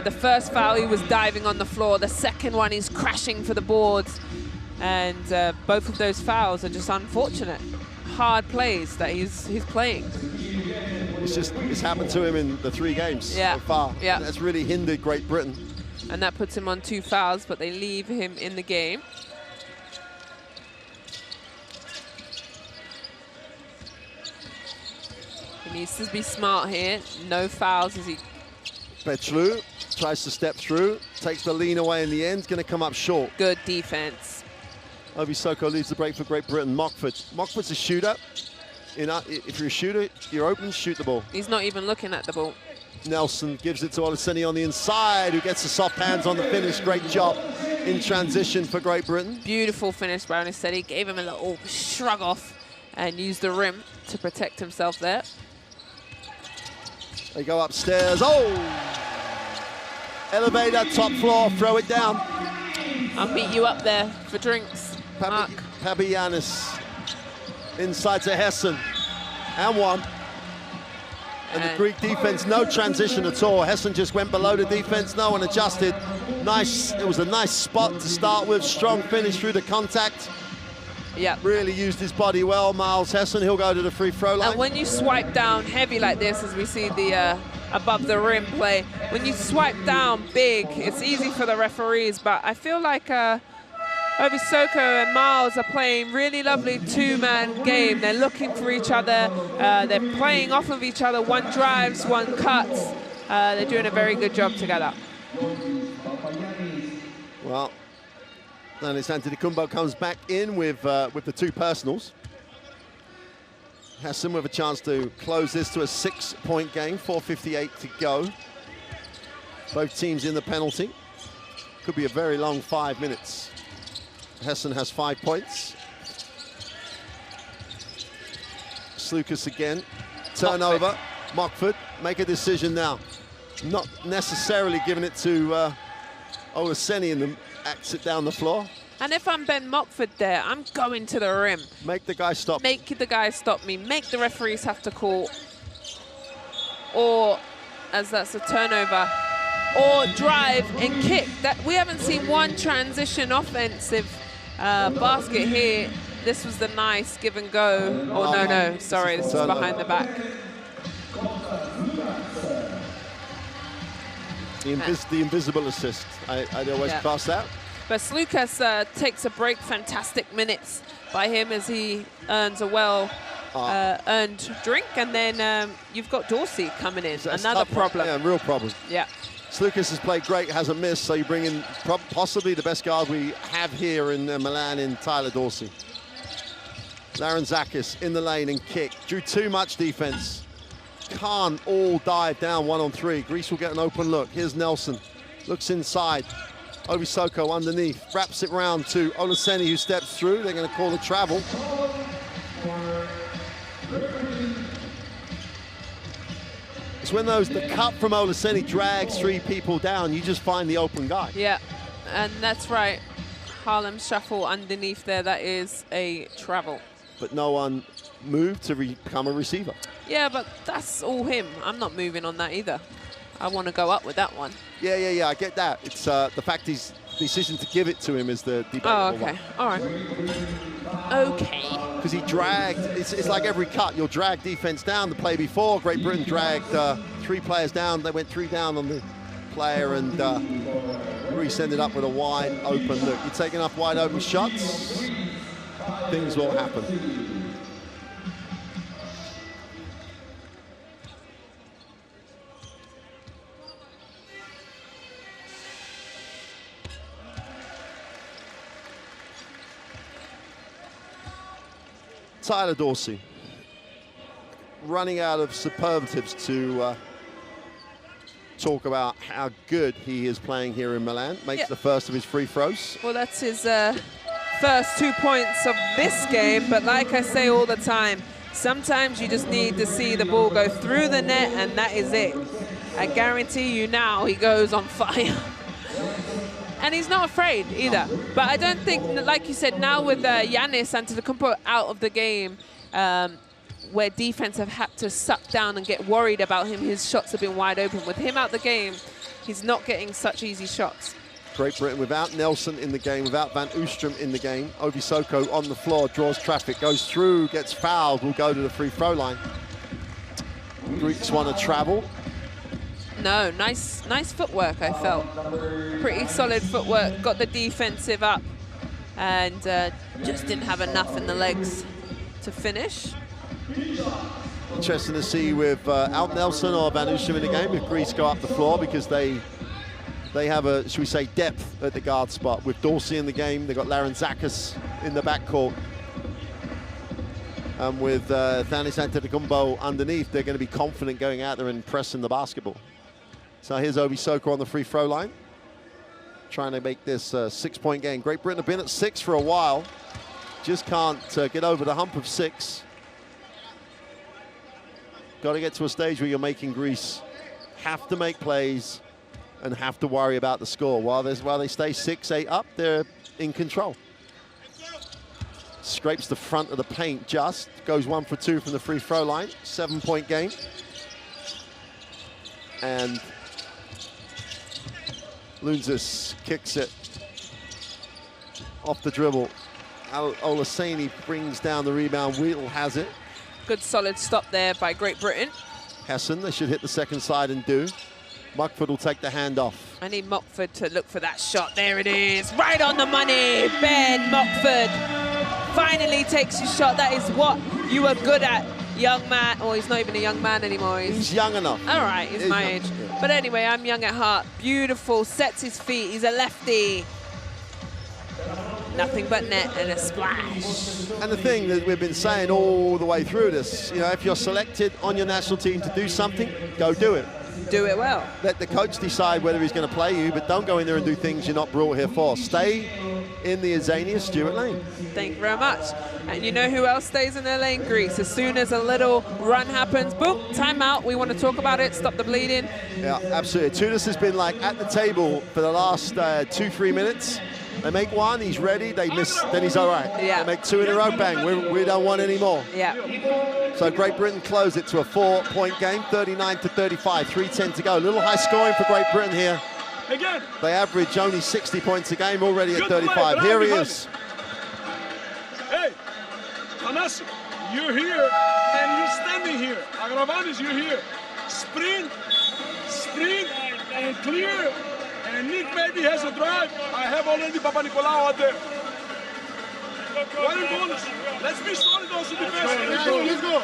The first foul he was diving on the floor, the second one he's crashing for the boards, and both of those fouls are just unfortunate. Hard plays that he's playing. It's happened to him in the 3 games so far. Yeah. That's really hindered Great Britain. And that puts him on 2 fouls, but they leave him in the game. He needs to be smart here. No fouls as he... Petru tries to step through, takes the lean away in the end, going to come up short. Good defense. Obisoko leads the break for Great Britain. Mockford's a shooter. If you're a shooter, you're open, shoot the ball. He's not even looking at the ball. Nelson gives it to Olaseni on the inside, who gets the soft hands on the finish. Great job in transition for Great Britain. Beautiful finish by Olaseni. Gave him a little shrug off and used the rim to protect himself there. They go upstairs. Oh! Elevator, top floor, throw it down. I'll meet you up there for drinks, Mark. Pabianis inside to Hessen, and 1. And the Greek defense, no transition at all. Hessen just went below the defense, no one adjusted. Nice, it was a nice spot to start with. Strong finish through the contact. Yeah. Really used his body well, Miles Hessen. He'll go to the free throw line. And when you swipe down heavy like this, as we see the above the rim play, when you swipe down big, it's easy for the referees, but I feel like Obisoko and Miles are playing really lovely 2-man game. They're looking for each other. They're playing off of each other. One drives, one cuts. They're doing a very good job together. Well, Giannis Antetokounmpo comes back in with the 2 personals. Hessen with a chance to close this to a 6-point game, 4:58 to go. Both teams in the penalty. Could be a very long 5 minutes. Hessen has 5 points. Slukas again. Turnover. Mockford make a decision now. Not necessarily giving it to Olaseni in the exit down the floor. And if I'm Ben Mockford there, I'm going to the rim. Make the guy stop. Make the guy stop me. Make the referees have to call. Or, as that's a turnover, or drive and kick. That we haven't seen one transition offensive basket here. This was the nice give and go. Oh, no, sorry, this is behind the back. The invisible assist. I'd always pass that. But Slukas takes a break. Fantastic minutes by him as he earns a well-earned drink. And then you've got Dorsey coming in. Another problem. Yeah, real problem. Yeah. Slukas has played great, hasn't missed, so you bring in possibly the best guard we have here in Milan in Tyler Dorsey. Larentzakis in the lane and kick. Drew too much defense. Can't all dive down 1-on-3. Greece will get an open look. Here's Nelson. Looks inside. Obisoko underneath. Wraps it round to Olaseni, who steps through. They're going to call the travel. It's when the cut from Olaseni drags 3 people down, you just find the open guy. Yeah, and that's right. Harlem shuffle underneath there. That is a travel. But no one moved to become a receiver. Yeah, but that's all him. I'm not moving on that either. I want to go up with that one. Yeah, I get that. It's the fact his decision to give it to him is the debatable one. All right. Okay. Because he dragged, it's like every cut, you'll drag defense down. The play before, Great Britain dragged 3 players down. They went 3 down on the player, and Greece ended up with a wide open look. You take enough wide open shots, things will happen. Tyler Dorsey, running out of superlatives to talk about how good he is playing here in Milan. Makes the first of his free throws. Well, that's his first 2 points of this game, but like I say all the time, sometimes you just need to see the ball go through the net, and that is it. I guarantee you now he goes on fire. And he's not afraid either. But I don't think, like you said, now with Giannis Antetokounmpo out of the game, where defense have had to suck down and get worried about him, his shots have been wide open. With him out the game, he's not getting such easy shots. Great Britain without Nelson in the game, without Van Oostrom in the game. Obisoko on the floor, draws traffic, goes through, gets fouled, will go to the free throw line. Greeks want to travel. No, nice footwork, I felt. Pretty solid footwork, got the defensive up, and just didn't have enough in the legs to finish. Interesting to see with Al Nelson or Van Oostrom in the game, if Greece go up the floor, because they have a, should we say, depth at the guard spot. With Dorsey in the game, they've got Larentzakis in the backcourt. And with Giannis Antetokounmpo underneath, they're going to be confident going out there and pressing the basketball. So here's Obisoko on the free throw line, trying to make this a 6-point game. Great Britain have been at 6 for a while. Just can't get over the hump of 6. Got to get to a stage where you're making Greece have to make plays and have to worry about the score. While they stay 6-8 up, they're in control. Scrapes the front of the paint just, goes 1 for 2 from the free throw line. 7-point game. And Lunzis kicks it off the dribble. Olaseni brings down the rebound. Wheatle has it. Good solid stop there by Great Britain. Hessen, they should hit the second side and do. Muckford will take the hand off. I need Muckford to look for that shot. There it is, right on the money. Ben Muckford finally takes his shot. That is what you are good at, young man. Oh, he's not even a young man anymore. He's young enough. All right, he's my age. Yeah. But anyway, I'm young at heart. Beautiful, sets his feet. He's a lefty. Nothing but net and a splash. And the thing that we've been saying all the way through this, you know, if you're selected on your national team to do something, go do it. Do it well. Let the coach decide whether he's going to play you, but don't go in there and do things you're not brought here for. Stay in the Azania Stewart lane. Thank you very much. And you know who else stays in their lane? Greece. As soon as a little run happens, boom, timeout. We want to talk about it, stop the bleeding. Yeah, absolutely. Tunis has been like at the table for the last 2-3 minutes. They make one, he's ready, they miss, then he's all right. Yeah. They make 2 in a row, bang, we don't want any more. Yeah. So Great Britain close it to a 4-point game, 39-35, 3:10 to go. A little high scoring for Great Britain here. Again. They average only 60 points a game, already at 35. Here he is. Hey, Anas, you're here and you're standing here. Agravanis, you're here. Sprint, and clear. And Nick maybe has a drive. I have already Papa Nicolau out there. Why are you going? Let's be solid also defensively. Let's go.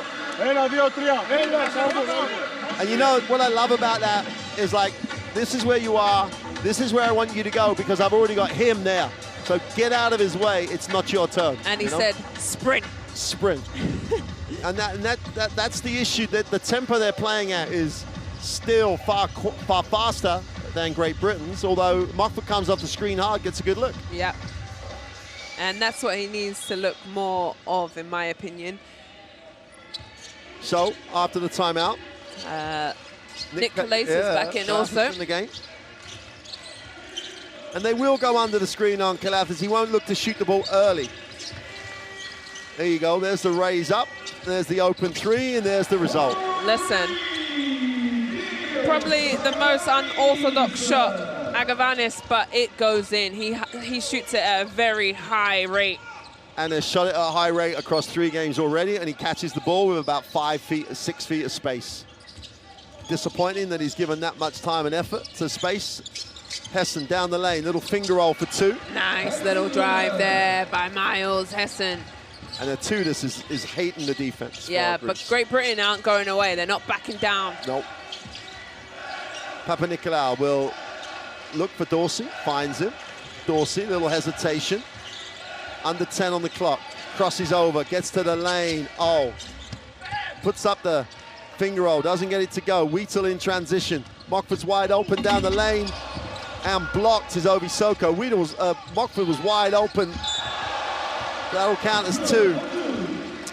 And you know what I love about that is, like, this is where you are. This is where I want you to go because I've already got him there. So get out of his way. It's not your turn. And he said, sprint. Sprint. and that's the issue. That the tempo they're playing at is still far faster than Great Britain's, although Muckford comes off the screen hard, gets a good look. Yeah. And that's what he needs to look more of, in my opinion. So, after the timeout, Nick Calais is back in also. In the game. And they will go under the screen on Kalathis. He won't look to shoot the ball early. There you go, there's the raise up, there's the open 3, and there's the result. Listen, probably the most unorthodox shot, Agavanis, but it goes in. He shoots it at a very high rate. And has shot it at a high rate across 3 games already, and he catches the ball with about 6 feet of space. Disappointing that he's given that much time and effort to space. Hessen down the lane, little finger roll for 2. Nice little drive there by Miles Hessen. And the Tudors is hating the defense. Yeah, but Great Britain aren't going away. They're not backing down. Nope. Papa Nicolau will look for Dorsey, finds him. Dorsey, little hesitation. Under 10 on the clock. Crosses over, gets to the lane. Oh, puts up the finger roll, doesn't get it to go. Wheatle in transition. Mockford's wide open down the lane. And blocked is Obisoko. Mockford was wide open. That'll count as 2.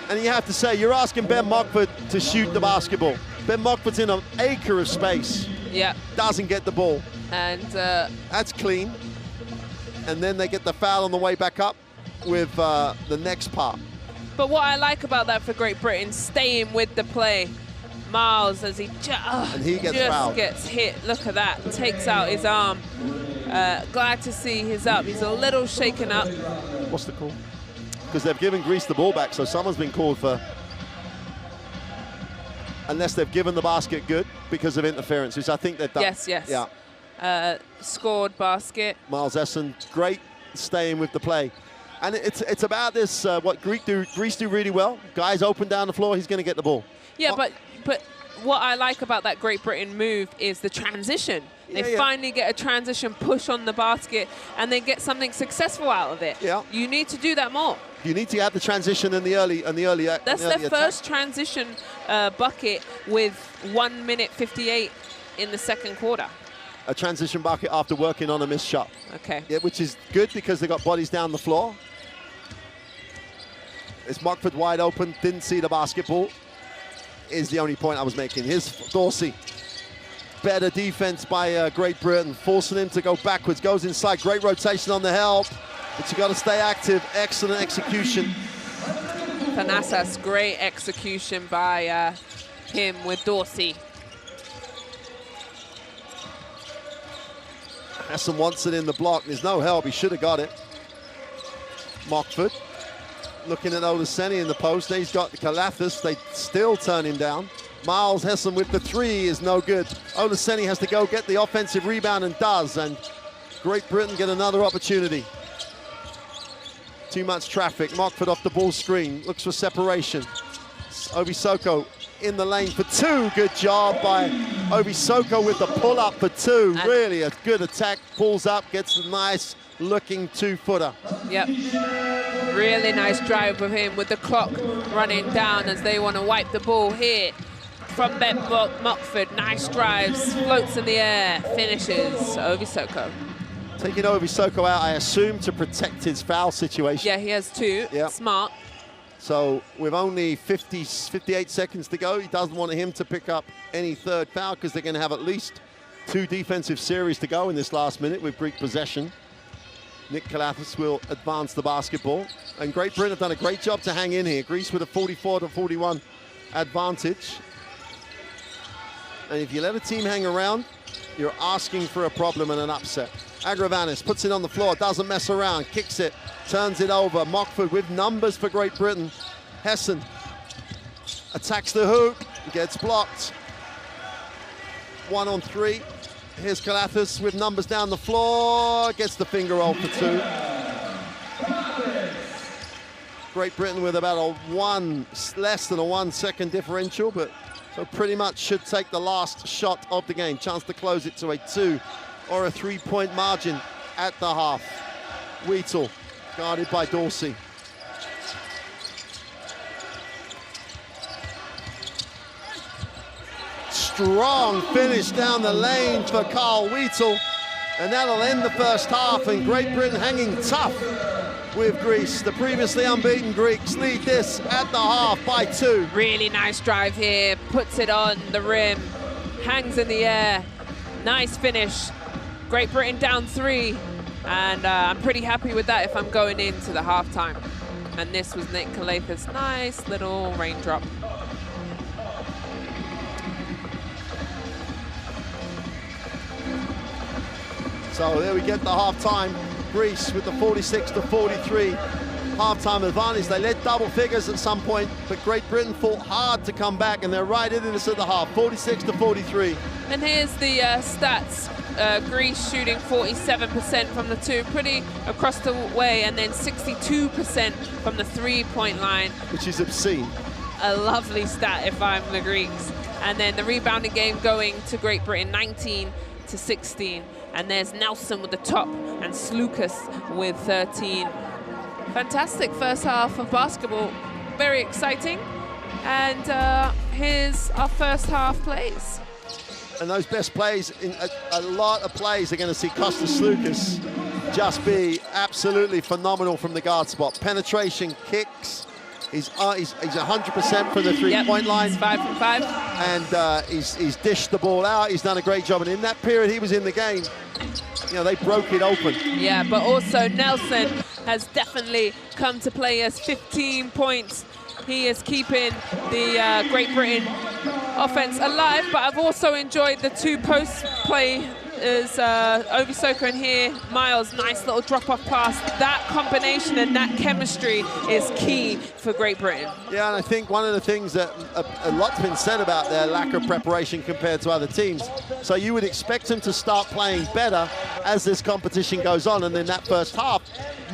And you have to say, you're asking Ben Mockford to shoot the basketball. Ben Mockford's in an acre of space. Yeah. Doesn't get the ball. And that's clean. And then they get the foul on the way back up with the next part. But what I like about that for Great Britain, staying with the play. Miles, as he gets hit. Look at that. Takes out his arm. Glad to see he's up. He's a little shaken up. What's the call? Because they've given Greece the ball back, so someone's been called for, unless they've given the basket good because of interference, which I think they've done. Yes. Yeah. Scored basket. Miles Essen, great staying with the play. And it's about this, what Greece do really well. Guys open down the floor, he's going to get the ball. Yeah, but what I like about that Great Britain move is the transition. They finally get a transition push on the basket and they get something successful out of it. Yeah. You need to do that more. You need to have the transition in the early That's their first transition bucket with 1 minute 58 in the second quarter. A transition bucket after working on a missed shot. Okay. Yeah, which is good because they got bodies down the floor. It's Mockford wide open, didn't see the basketball, is the only point I was making. Here's Dorsey. Better defense by Great Britain, forcing him to go backwards, goes inside, great rotation on the help, but you got to stay active. Excellent execution. Thanasis, great execution by him with Dorsey. Hassan wants it in the block. There's no help. He should have got it. Mockford looking at Olaseni in the post. He's got Kalathis. They still turn him down. Miles Hessen with the 3 is no good. Olaseni has to go get the offensive rebound and does. And Great Britain get another opportunity. Too much traffic. Mockford off the ball screen. Looks for separation. Obisoko in the lane for 2. Good job by Obisoko with the pull-up for 2. And really a good attack. Pulls up, gets a nice looking 2-footer. Yep. Really nice drive with him with the clock running down as they want to wipe the ball here from Ben Mockford. Nice drives, floats in the air, finishes Obisoko. Taking Obisoko out, I assume, to protect his foul situation. Yeah, he has 2. Yep. Smart. So with only 58 seconds to go, he doesn't want him to pick up any third foul because they're going to have at least 2 defensive series to go in this last minute with Greek possession. Nick Kalathis will advance the basketball. And Great Britain have done a great job to hang in here. Greece with a 44-41 advantage. And if you let a team hang around, you're asking for a problem and an upset. Agravanis puts it on the floor, doesn't mess around, kicks it, turns it over. Mockford with numbers for Great Britain. Hessen attacks the hoop, gets blocked. 1 on 3. Here's Kalathis with numbers down the floor, gets the finger roll for 2. Great Britain with about less than a 1 second differential, but so pretty much should take the last shot of the game. Chance to close it to a 2 or a 3-point margin at the half. Wheatle guarded by Dorsey. Strong finish down the lane for Carl Wheatle, and that'll end the first half, and Great Britain hanging tough with Greece. The previously unbeaten Greeks lead this at the half by 2. Really nice drive here, puts it on the rim, hangs in the air. Nice finish. Great Britain down 3, and I'm pretty happy with that if I'm going into the halftime. And this was Nick Kalathis' nice little raindrop. So there we get the halftime. Greece with the 46-43 halftime advantage. They led double figures at some point, but Great Britain fought hard to come back, and they're right into this at the half, 46-43. And here's the stats. Greece shooting 47% from the 2, pretty across the way, and then 62% from the 3-point line. Which is obscene. A lovely stat if I'm the Greeks. And then the rebounding game going to Great Britain, 19-16. And there's Nelson with the top and Slukas with 13. Fantastic first half of basketball. Very exciting. And here's our first half plays. And those best plays, in a lot of plays, are going to see Kostas Slukas just be absolutely phenomenal from the guard spot. Penetration, kicks. He's 100% from the three-point line. 5 from 5. And he's dished the ball out. He's done a great job. And in that period he was in the game, you know, they broke it open. Yeah, but also Nelson has definitely come to play. He has 15 points. He is keeping the Great Britain offense alive, but I've also enjoyed the 2 post play is Ovisoko and here, Miles, nice little drop-off pass. That combination and that chemistry is key for Great Britain. Yeah, and I think one of the things that a lot's been said about their lack of preparation compared to other teams. So you would expect them to start playing better as this competition goes on, and in that first half,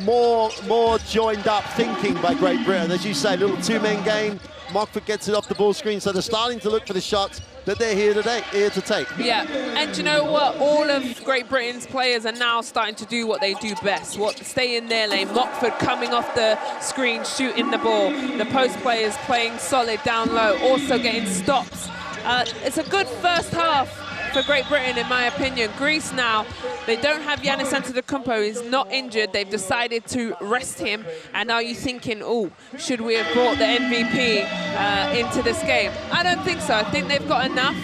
more joined up thinking by Great Britain. As you say, little 2-man game, Mockford gets it off the ball screen, so they're starting to look for the shots that they're here to take. Yeah, and you know what? All of Great Britain's players are now starting to do what they do best, stay in their lane. Mockford coming off the screen, shooting the ball. The post players playing solid down low, also getting stops. It's a good first half for Great Britain, in my opinion. Greece now, they don't have Giannis Antetokounmpo. He's not injured. They've decided to rest him. And now you're thinking, oh, should we have brought the MVP into this game? I don't think so. I think they've got enough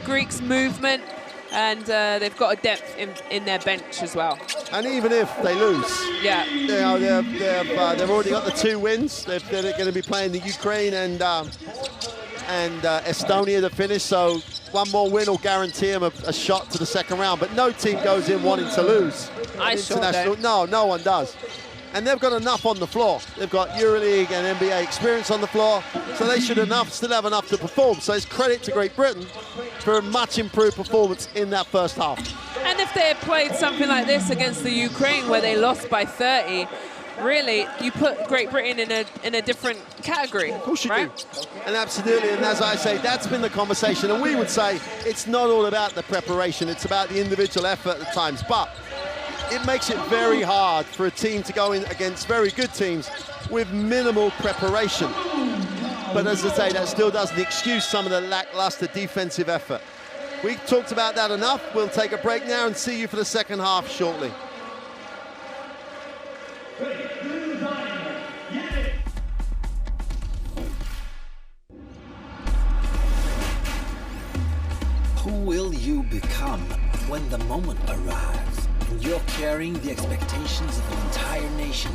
Greeks movement, and they've got a depth in their bench as well. And even if they lose, yeah, they've already got the 2 wins. They're going to be playing the Ukraine and Estonia to finish, so one more win will guarantee them a shot to the second round. But no team goes in wanting to lose. No one does. And they've got enough on the floor. They've got EuroLeague and NBA experience on the floor, so they should still have enough to perform. So it's credit to Great Britain for a much improved performance in that first half. And if they had played something like this against the Ukraine, where they lost by 30, really, you put Great Britain in a different category. Of course you right? do. And absolutely, and as I say, that's been the conversation. And we would say it's not all about the preparation, it's about the individual effort at times. But it makes it very hard for a team to go in against very good teams with minimal preparation. But as I say, that still doesn't excuse some of the lackluster defensive effort. We've talked about that enough. We'll take a break now and see you for the second half shortly. Who will you become when the moment arrives and you're carrying the expectations of an entire nation,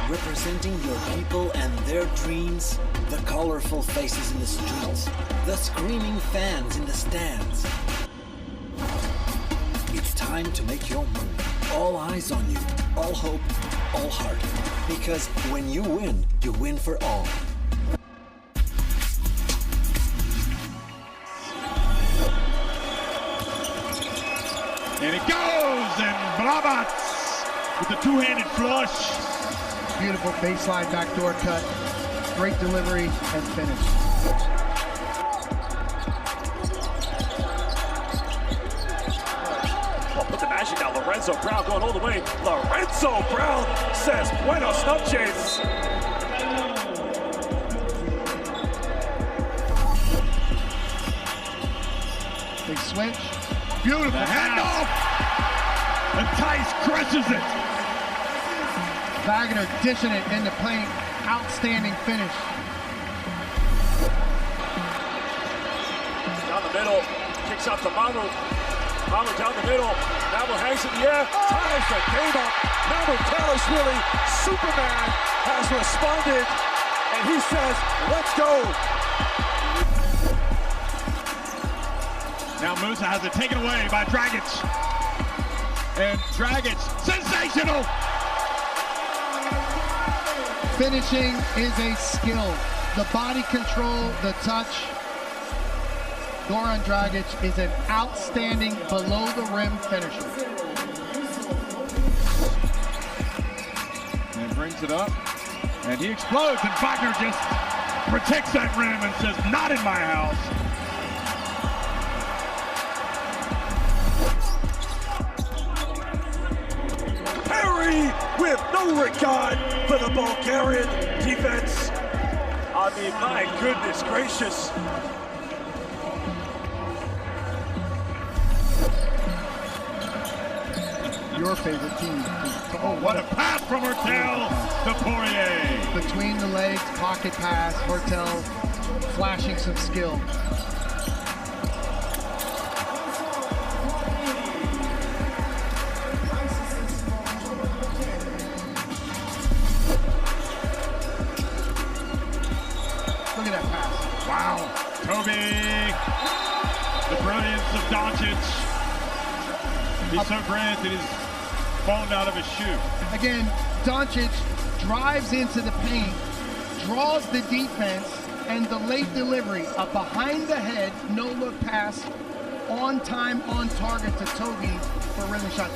representing your people and their dreams, the colorful faces in the streets, the screaming fans in the stands? It's time to make your move. All eyes on you, all hope, all heart. Because when you win for all. And it goes, and Blabat with the 2-handed flush. Beautiful baseline backdoor cut. Great delivery and finish. Well, put the magic down. Lorenzo Brown going all the way. Lorenzo Brown says buenos noches. Big switch. Beautiful handoff. And Tice crushes it. Wagner dishing it into paint. Outstanding finish. Down the middle. Kicks out to Mamu. Mamu down the middle. Mamu hangs in the air. Ties the game up. Mamu Taylor-Swilly, Superman, has responded. And he says, let's go. Now Musa has it taken away by Dragic. And Dragic, sensational! Finishing is a skill. The body control, the touch. Goran Dragic is an outstanding below-the-rim finisher. And brings it up. And he explodes, and Wagner just protects that rim and says, not in my house. With no regard for the Bulgarian defense. I mean, my goodness gracious. your favorite team. Oh, what a pass from Hertel to Poirier. Between the legs, pocket pass, Hertel flashing some skill. Look at that pass. Wow. Toby. The brilliance of Doncic. He's so great that he's fallen out of his shoe. Again, Doncic drives into the paint, draws the defense, and the late delivery, a behind-the-head, no-look pass, on time, on target to Toby for a rhythm shot.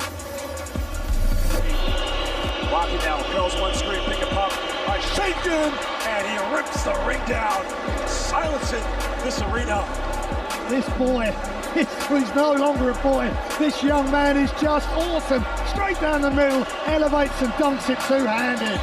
Walking down, curls one screen, pick and pop by Shaken, and he rips the ring down, silencing this arena. This boy, he's no longer a boy. This young man is just awesome. Straight down the middle, elevates and dunks it two-handed.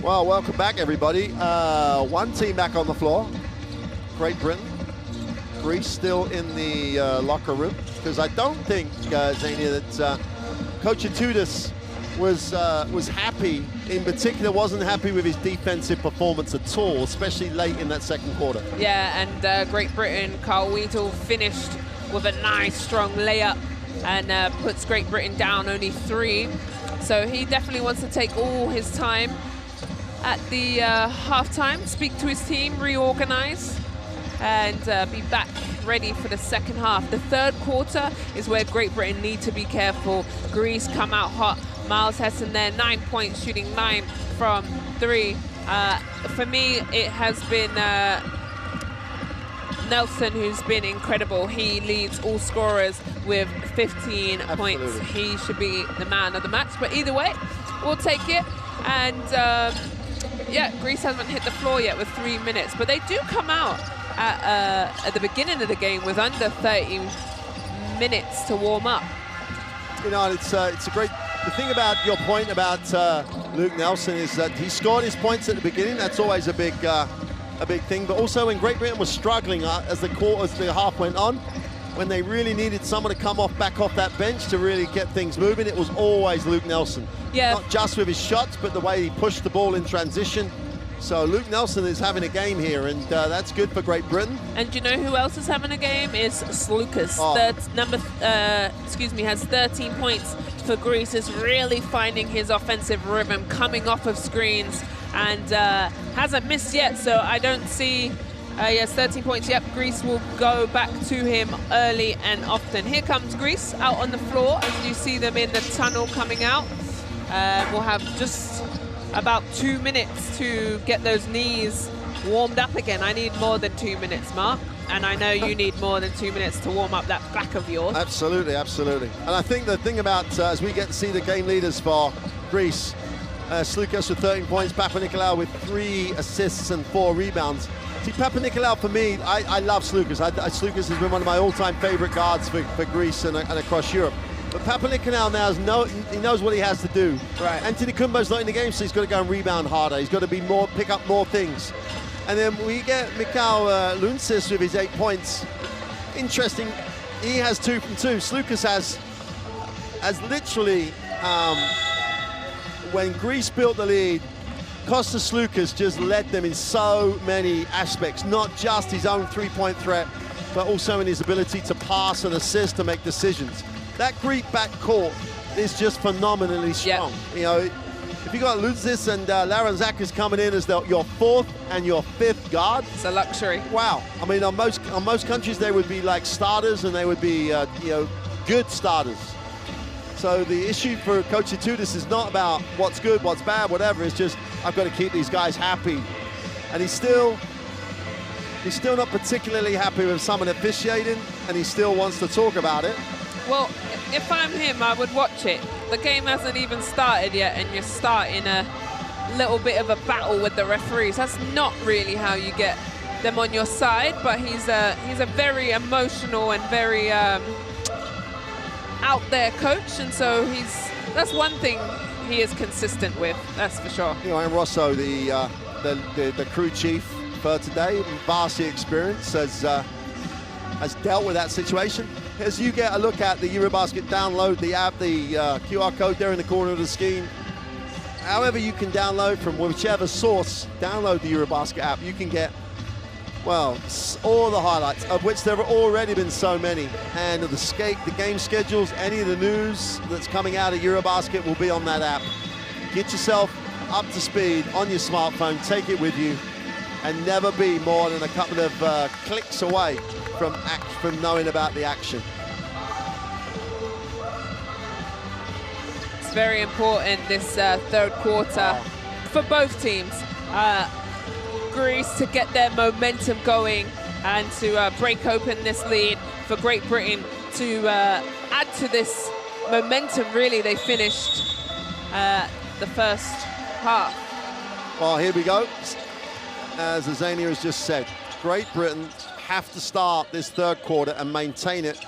Well, welcome back, everybody. One team back on the floor. Great Britain. Greece still in the locker room, because I don't think, Zania, that Coach Atudis was happy, in particular wasn't happy with his defensive performance at all, especially late in that second quarter. Yeah, and Great Britain, Carl Wheatle finished with a nice, strong layup and puts Great Britain down only 3. So he definitely wants to take all his time at the halftime, speak to his team, reorganize, and be back ready for the second half. The third quarter is where Great Britain need to be careful. Greece come out hot. Miles Hessen there, 9 points, shooting 9 from 3. For me, it has been Nelson who's been incredible. He leads all scorers with 15 points. He should be the man of the match, but either way, we'll take it. And yeah, Greece hasn't hit the floor yet with 3 minutes, but they do come out at the beginning of the game with under 30 minutes to warm up. You know, it's a great. The thing about your point about Luke Nelson is that he scored his points at the beginning. That's always a big thing. But also when Great Britain was struggling as the half went on, when they really needed someone to come back off that bench to really get things moving, it was always Luke Nelson. Yeah. Not just with his shots, but the way he pushed the ball in transition. So Luke Nelson is having a game here, and that's good for Great Britain. And you know who else is having a game? Is Slukas. Has 13 points for Greece. Is really finding his offensive rhythm, coming off of screens, and hasn't missed yet. So I don't see. Yes, 13 points. Yep, Greece will go back to him early and often. Here comes Greece out on the floor as you see them in the tunnel coming out. We'll have just about 2 minutes to get those knees warmed up again. I need more than 2 minutes, Mark. And I know you need more than 2 minutes to warm up that back of yours. Absolutely, absolutely. And I think the thing about, as we get to see the game leaders for Greece, Slukas with 13 points, Papanikolaou with 3 assists and 4 rebounds. See, Papanikolaou, for me, I love Slukas. Slukas has been one of my all-time favorite guards for Greece and across Europe. But Papanikolaou now he knows what he has to do. Right. Antetokounmpo's not in the game, so he's got to go and rebound harder. He's got to be pick up more things. And then we get Mikal Lunsis with his 8 points. Interesting, he has 2 from 2. Slukas has literally, when Greece built the lead, Kostas Slukas just led them in so many aspects, not just his own three-point threat, but also in his ability to pass and assist and make decisions. That Greek backcourt is just phenomenally strong. Yep. You know, if you got Lutzis and Laranzakis coming in as your 4th and your 5th guard, it's a luxury. Wow. I mean, on most countries they would be like starters, and they would be good starters. So the issue for Coach Itoudis is not about what's good, what's bad, whatever. It's just I've got to keep these guys happy, and he's still not particularly happy with someone officiating, and he still wants to talk about it. Well, if I'm him, I would watch it. The game hasn't even started yet, and you're starting a little bit of a battle with the referees. That's not really how you get them on your side, but he's a very emotional and very out there coach, and so that's one thing he is consistent with, that's for sure. You know, and Rosso, the crew chief for today, vastly experienced, has dealt with that situation. As you get a look at the EuroBasket, download the app, the QR code there in the corner of the screen. However you can download from whichever source, download the EuroBasket app. You can get, well, all the highlights, of which there have already been so many. And the game schedules, any of the news that's coming out of EuroBasket will be on that app. Get yourself up to speed on your smartphone, take it with you, and never be more than a couple of clicks away from knowing about the action. It's very important, this third quarter, for both teams. Greece to get their momentum going and to break open this lead, for Great Britain to add to this momentum. Really, they finished the first half. Well, here we go. As Azania has just said, Great Britain have to start this third quarter and maintain it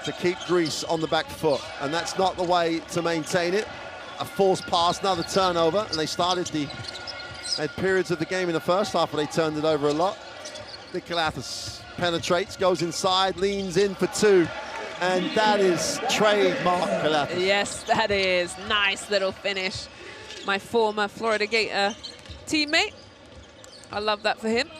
to keep Greece on the back foot, and that's not the way to maintain it. A forced pass, another turnover, and they had periods of the game in the first half where they turned it over a lot. Nikolathis penetrates, goes inside, leans in for 2, and that is trademark Nikolathis. Yes, that is. Nice little finish. My former Florida Gator teammate. I love that for him.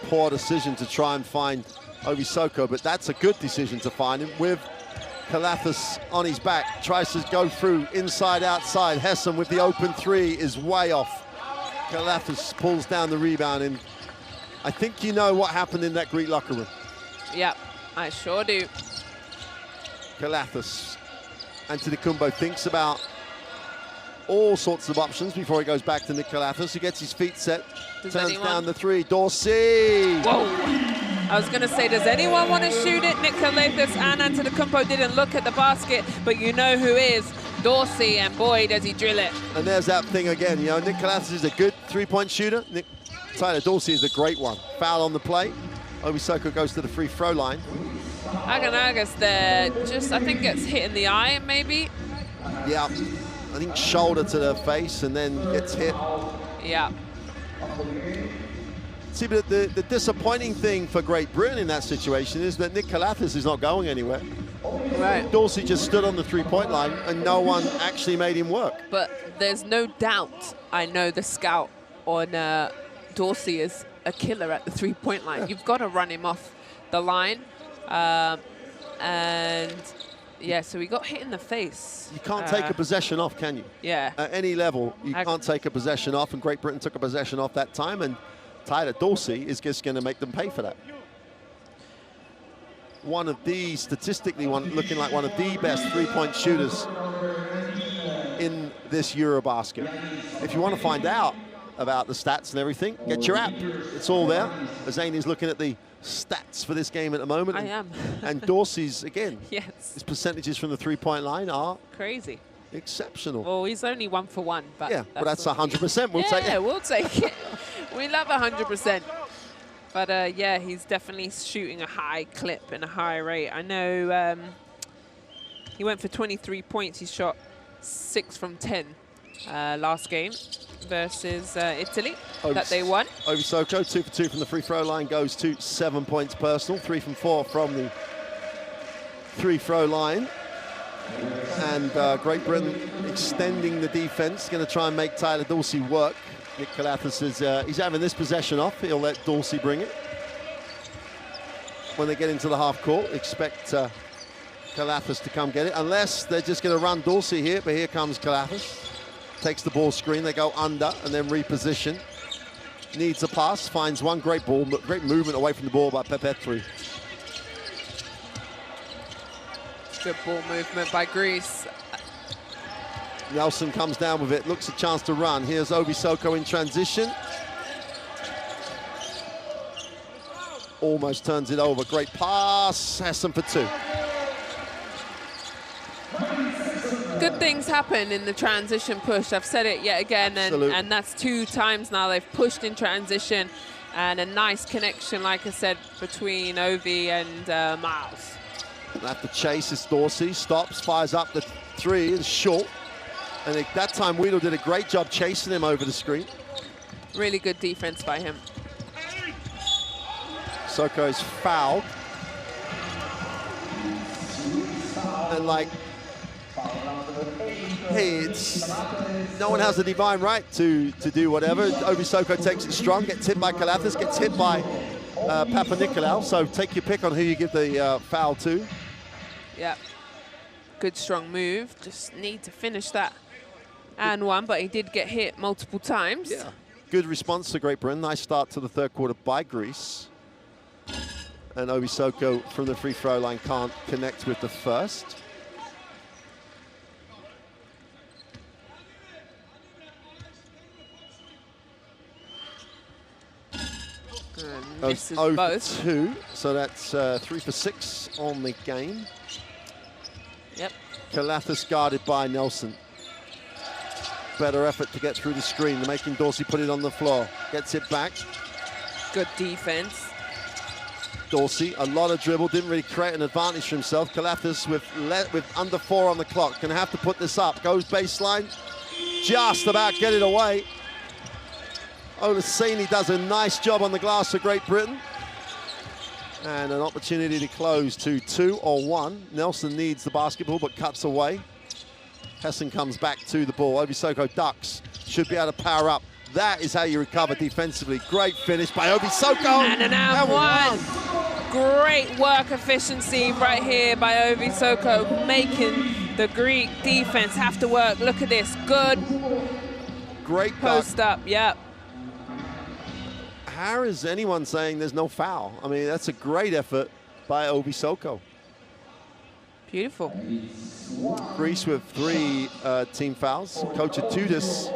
Poor decision to try and find Ovisoko, but that's a good decision to find him with Kalathis on his back, tries to go through inside, outside. Hessen with the open three is way off. Kalathis pulls down the rebound, and I think you know what happened in that Greek locker room. Yep, I sure do. Kalathis, Antetokounmpo thinks about all sorts of options before he goes back to Nick Kalathis, who gets his feet set, turns down the three. Dorsey! Whoa! I was going to say, does anyone want to shoot it? Nick Kalathis and Antetokounmpo didn't look at the basket, but you know who is. Dorsey, and boy, does he drill it. And there's that thing again, you know, Nick Kalathis is a good three-point shooter. Tyler Dorsey is a great one. Foul on the play. Obisoko goes to the free throw line. Aganagas there, just, I think gets hit in the eye, maybe. Yeah, I think shoulder to the face and then gets hit. Yeah. See, but the disappointing thing for Great Britain in that situation is that Nick Kalathis is not going anywhere. Right. Dorsey just stood on the three-point line and no one actually made him work. But there's no doubt, I know the scout on Dorsey is a killer at the three-point line. You've got to run him off the line. And yeah, so he got hit in the face. You can't take a possession off, can you? Yeah. At any level, you can't take a possession off, and Great Britain took a possession off that time, and Tyler Dorsey is just going to make them pay for that. One of the, statistically, looking like one of the best three-point shooters in this EuroBasket. If you want to find out about the stats and everything, get your app. It's all there. Zane is looking at the stats for this game at the moment. I am. And Dorsey's, again, yes, his percentages from the three-point line are crazy. Exceptional. Well, he's only 1 for 1, but yeah, but that's 100%. We'll take it. Yeah, we'll take it. We love 100%. But yeah, he's definitely shooting a high clip and a high rate. I know he went for 23 points. He shot 6 from 10 last game versus Italy that they won. Obisoko, 2 for 2 from the free throw line, goes to 7 points personal, 3 from 4 from the free throw line. And Great Britain extending the defense, going to try and make Tyler Dorsey work. Nick Kalathis is he's having this possession off. He'll let Dorsey bring it. When they get into the half court, expect Kalathis to come get it, unless they're just going to run Dorsey here. But here comes Kalathis. Takes the ball screen, they go under and then reposition. Needs a pass, finds one great movement away from the ball by Pepetri. Good ball movement by Greece. Nelson comes down with it, looks a chance to run. Here's Obisoko in transition. Almost turns it over, great pass, Hessen for 2. Good things happen in the transition push. I've said it yet again, and that's 2 times now they've pushed in transition, and a nice connection, like I said, between Ovi and Miles. They'll have to chase. It's Dorsey, stops, fires up the 3, is short. And that time Wheeler did a great job chasing him over the screen. Really good defense by him. Soko is fouled. And like, hey, no one has the divine right to do whatever. Obisoko takes it strong, gets hit by Kalathis, gets hit by Papanikolaou. So take your pick on who you give the foul to. Yeah, good strong move. Just need to finish that and one, but he did get hit multiple times. Yeah, good response to Great Britain. Nice start to the third quarter by Greece. And Obisoko from the free throw line can't connect with the first. Misses both. 2, so that's 3 for 6 on the game. Yep. Kalathis guarded by Nelson. Better effort to get through the screen. They're making Dorsey put it on the floor. Gets it back. Good defense. Dorsey, a lot of dribble, didn't really create an advantage for himself. Kalathis with under 4 on the clock. Gonna have to put this up. Goes baseline. Just about get it away. Olaseni does a nice job on the glass for Great Britain. And an opportunity to close to 2 or 1. Nelson needs the basketball but cuts away. Hessen comes back to the ball. Obisoko ducks. Should be able to power up. That is how you recover defensively. Great finish by Obisoko. And an and one. great work efficiency right here by Ovi Soko, making the Greek defense have to work. Look at this, good. Great post up, yep. How is anyone saying there's no foul? I mean, that's a great effort by Ovi Soko. Beautiful. Greece with 3 team fouls. Coach Atudis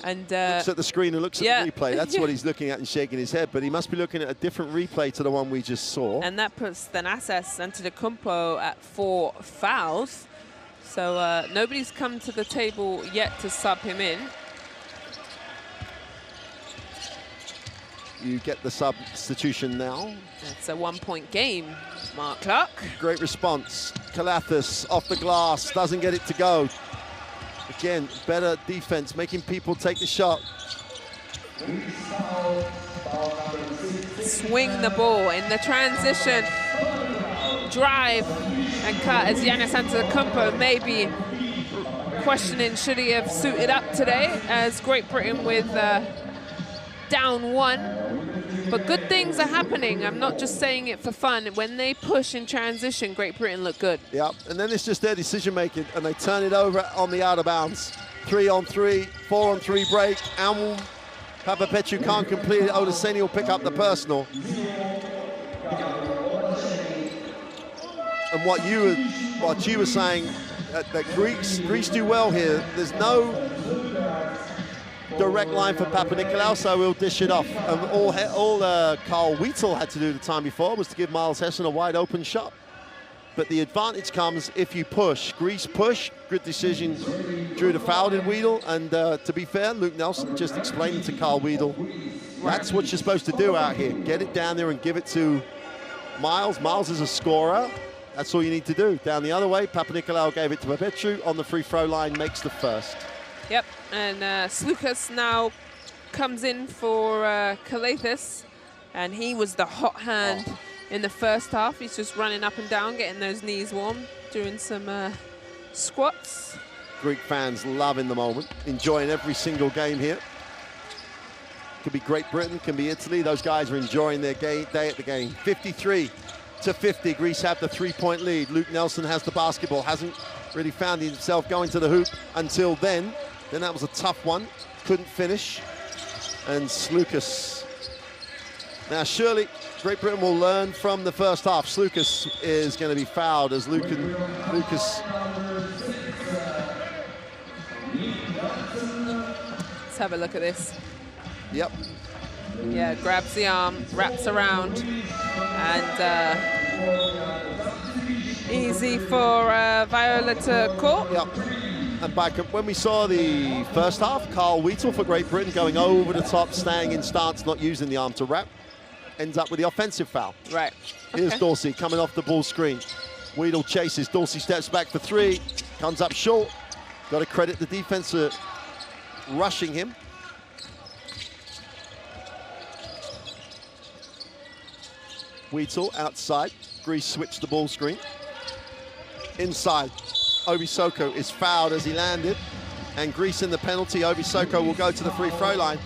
and looks at the screen and looks at the replay. That's what he's looking at and shaking his head, but he must be looking at a different replay to the one we just saw. And that puts Thanasis Antetokounmpo at 4 fouls. So nobody's come to the table yet to sub him in. You get the substitution now. It's a 1-point game, Mark Clark. Great response. Kalathis off the glass, doesn't get it to go. Again, better defense, making people take the shot. Swing the ball in the transition. Drive and cut as Giannis Antetokounmpo may be questioning should he have suited up today, as Great Britain with down 1. But good things are happening. I'm not just saying it for fun. When they push in transition, Great Britain look good. Yeah, and then it's just their decision making, and they turn it over on the out of bounds. 3-on-3, 4-on-3 break, and Papapetu can't complete it. Odeseni will pick up the personal. And what you were saying, that Greece do well here. There's no direct line for Papanikolaou, so we'll dish it off. And all Carl Wheatle had to do the time before was to give Miles Hessen a wide open shot. But the advantage comes if you push. Greece push, good decision, drew the foul in Wheatle, and to be fair, Luke Nelson just explained to Carl Wheatle, that's what you're supposed to do out here. Get it down there and give it to Miles. Miles is a scorer. That's all you need to do. Down the other way, Papanikolaou gave it to Papetu on the free throw line, makes the first. Yep, and Slukas now comes in for Kalathis, and he was the hot hand in the first half. He's just running up and down, getting those knees warm, doing some squats. Greek fans loving the moment, enjoying every single game here. Could be Great Britain, can be Italy. Those guys are enjoying their day at the game. 53-50, Greece have the 3-point lead. Luke Nelson has the basketball, hasn't really found himself going to the hoop until then. Then that was a tough one, couldn't finish. And Slukas. Now surely Great Britain will learn from the first half. Slukas is going to be fouled as Lucas. Let's have a look at this. Yep. Yeah, grabs the arm, wraps around, and easy for Viola to caught. Yep. And back when we saw the first half, Carl Wheatle for Great Britain going over the top, staying in stance, not using the arm to wrap, ends up with the offensive foul. Right. Here's Dorsey coming off the ball screen. Wheatle chases, Dorsey steps back for 3, comes up short. Got to credit the defense for rushing him. Wheatle outside, Greece switched the ball screen. Inside, Ovi Soko is fouled as he landed, and Greece in the penalty. Ovi Soko will go to the free throw line.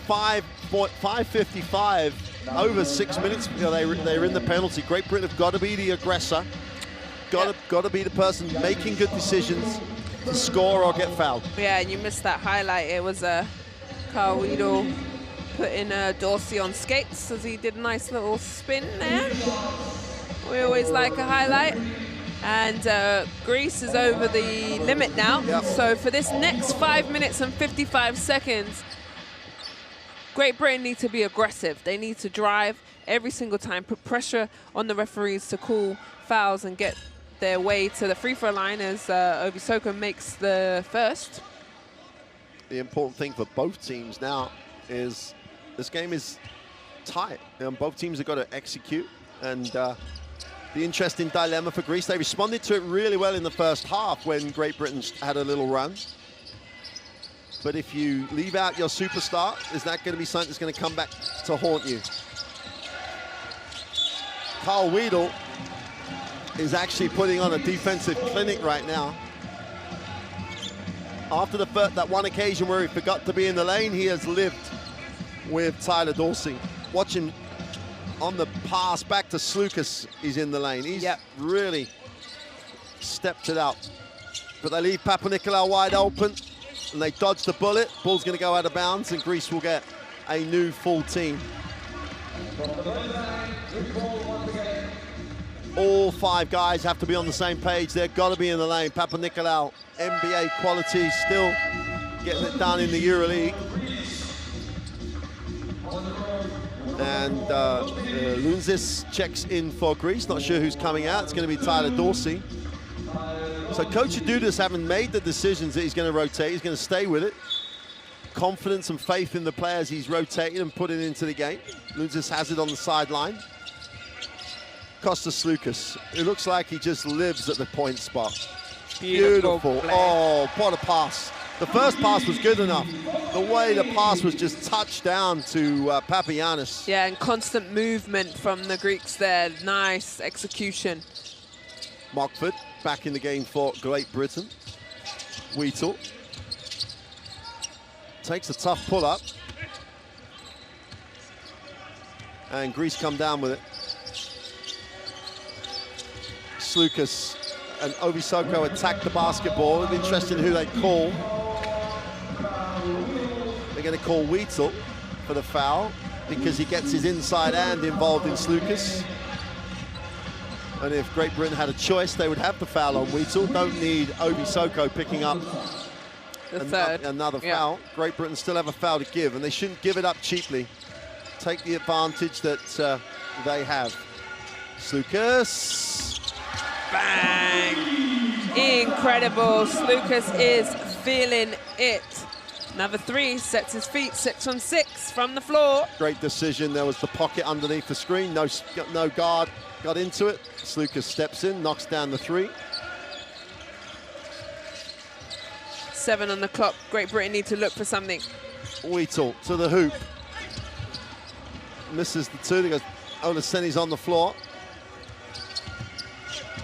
5:55, over 6 minutes ago they're in the penalty. Great Britain have got to be the aggressor, got to be the person making good decisions to score or get fouled. Yeah, and you missed that highlight. It was Carl Wheatle putting Dorsey on skates as he did a nice little spin there. We always like a highlight. And Greece is over the limit now. Yep. So for this next 5 minutes and 55 seconds, Great Britain need to be aggressive. They need to drive every single time, put pressure on the referees to call fouls and get their way to the free throw line as Ovi Soko makes the first. The important thing for both teams now is this game is tight. Both teams have got to execute, and the interesting dilemma for Greece, they responded to it really well in the first half when Great Britain had a little run. But if you leave out your superstar, is that going to be something that's going to come back to haunt you? Carl Wheatle is actually putting on a defensive clinic right now. After that one occasion where he forgot to be in the lane, he has lived with Tyler Dorsey. Watch him on the pass back to Slukas, he's in the lane. He's really stepped it up. But they leave Papanikolaou wide open, and they dodge the bullet. Ball's going to go out of bounds, and Greece will get a new full team. All 5 guys have to be on the same page. They've got to be in the lane. Papanikolaou, NBA quality, still getting it done in the EuroLeague. And Lunzis checks in for Greece. Not sure who's coming out. It's going to be Tyler Dorsey. So Coach Adudas having made the decisions that he's going to rotate. He's going to stay with it. Confidence and faith in the players he's rotating and putting into the game. Lunzis has it on the sideline. Kostas Slukas. It looks like he just lives at the point spot. Beautiful. Oh, what a pass. The first pass was good enough. The way the pass was just touched down to Papagiannis. Yeah, and constant movement from the Greeks there. Nice execution. Mockford back in the game for Great Britain. Wheatle takes a tough pull-up. And Greece come down with it. Slukas and Obisoko attack the basketball. It'll be interesting who they call. They're going to call Wheatle for the foul because he gets his inside hand involved in Slukas. And if Great Britain had a choice, they would have the foul on Wheatle. Don't need Obisoko picking up another foul. Great Britain still have a foul to give, and they shouldn't give it up cheaply. Take the advantage that they have. Slukas. Bang! Incredible. Slukas is feeling it. Another 3, sets his feet, 6 on 6 from the floor. Great decision. There was the pocket underneath the screen. No guard got into it. Slukas steps in, knocks down the 3. 7 on the clock. Great Britain need to look for something. Wheatle to the hoop. Misses the 2. He goes, Olaseni's on the floor.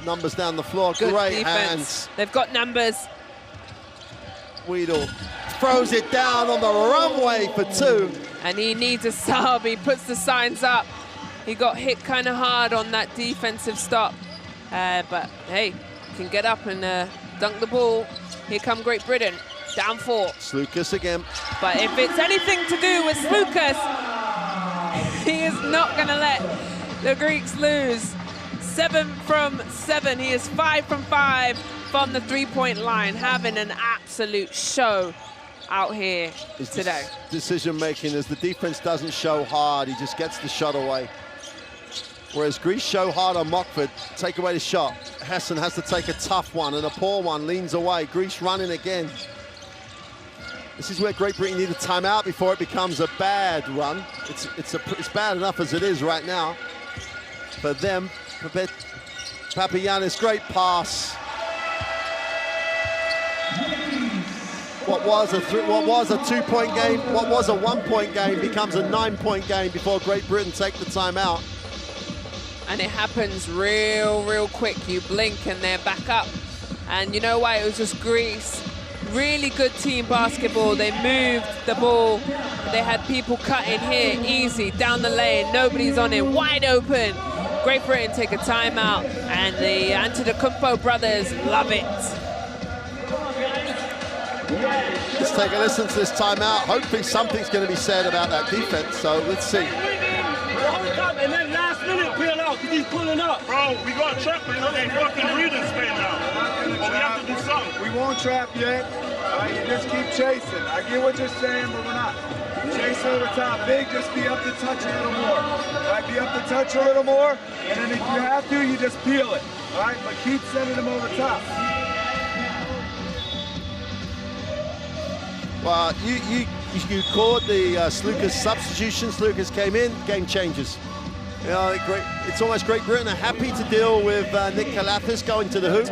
Numbers down the floor. Good Great defense. hands. They've got numbers. Wheatle throws it down on the runway for 2. And he needs a sub. He puts the signs up. He got hit kind of hard on that defensive stop. But hey, can get up and dunk the ball. Here come Great Britain. Down 4. Slukas again. But if it's anything to do with Slukas, he is not going to let the Greeks lose. 7 from 7. He is 5 from 5 from the 3-point line, having an absolute show out here today. Decision making as the defense doesn't show hard, he just gets the shot away. Whereas Greece show hard on Mockford, take away the shot. Hessen has to take a tough one, and a poor one leans away. Greece running again. This is where Great Britain need a timeout before it becomes a bad run. It's bad enough as it is right now. For them, Papagiannis, great pass. What was a 2-point game, what was a 1-point game becomes a 9-point game before Great Britain take the timeout. And it happens real quick. You blink and they're back up. And you know why? It was just Greece. Really good team basketball. They moved the ball. They had people cutting here, easy, down the lane. Nobody's on it, wide open. Great Britain take a timeout, and the Antetokounmpo brothers love it. Let's take a listen to this timeout. Hopefully something's going to be said about that defense, so let's see. And then last minute peel out because he's pulling up. Bro, we got trapped in a fucking reading space now. But we have to do something. We won't trap yet. You just keep chasing. I get what you're saying, but we're not. Chase over top big, just be up to touch a little more. All right, be up to touch a little more, and then if you have to, you just peel it. All right, but keep sending them over top. Well, you called the Slukas substitution. Slukas came in, game changes. You know, it's almost Great Britain are happy to deal with Nick Kalathis going to the hoop.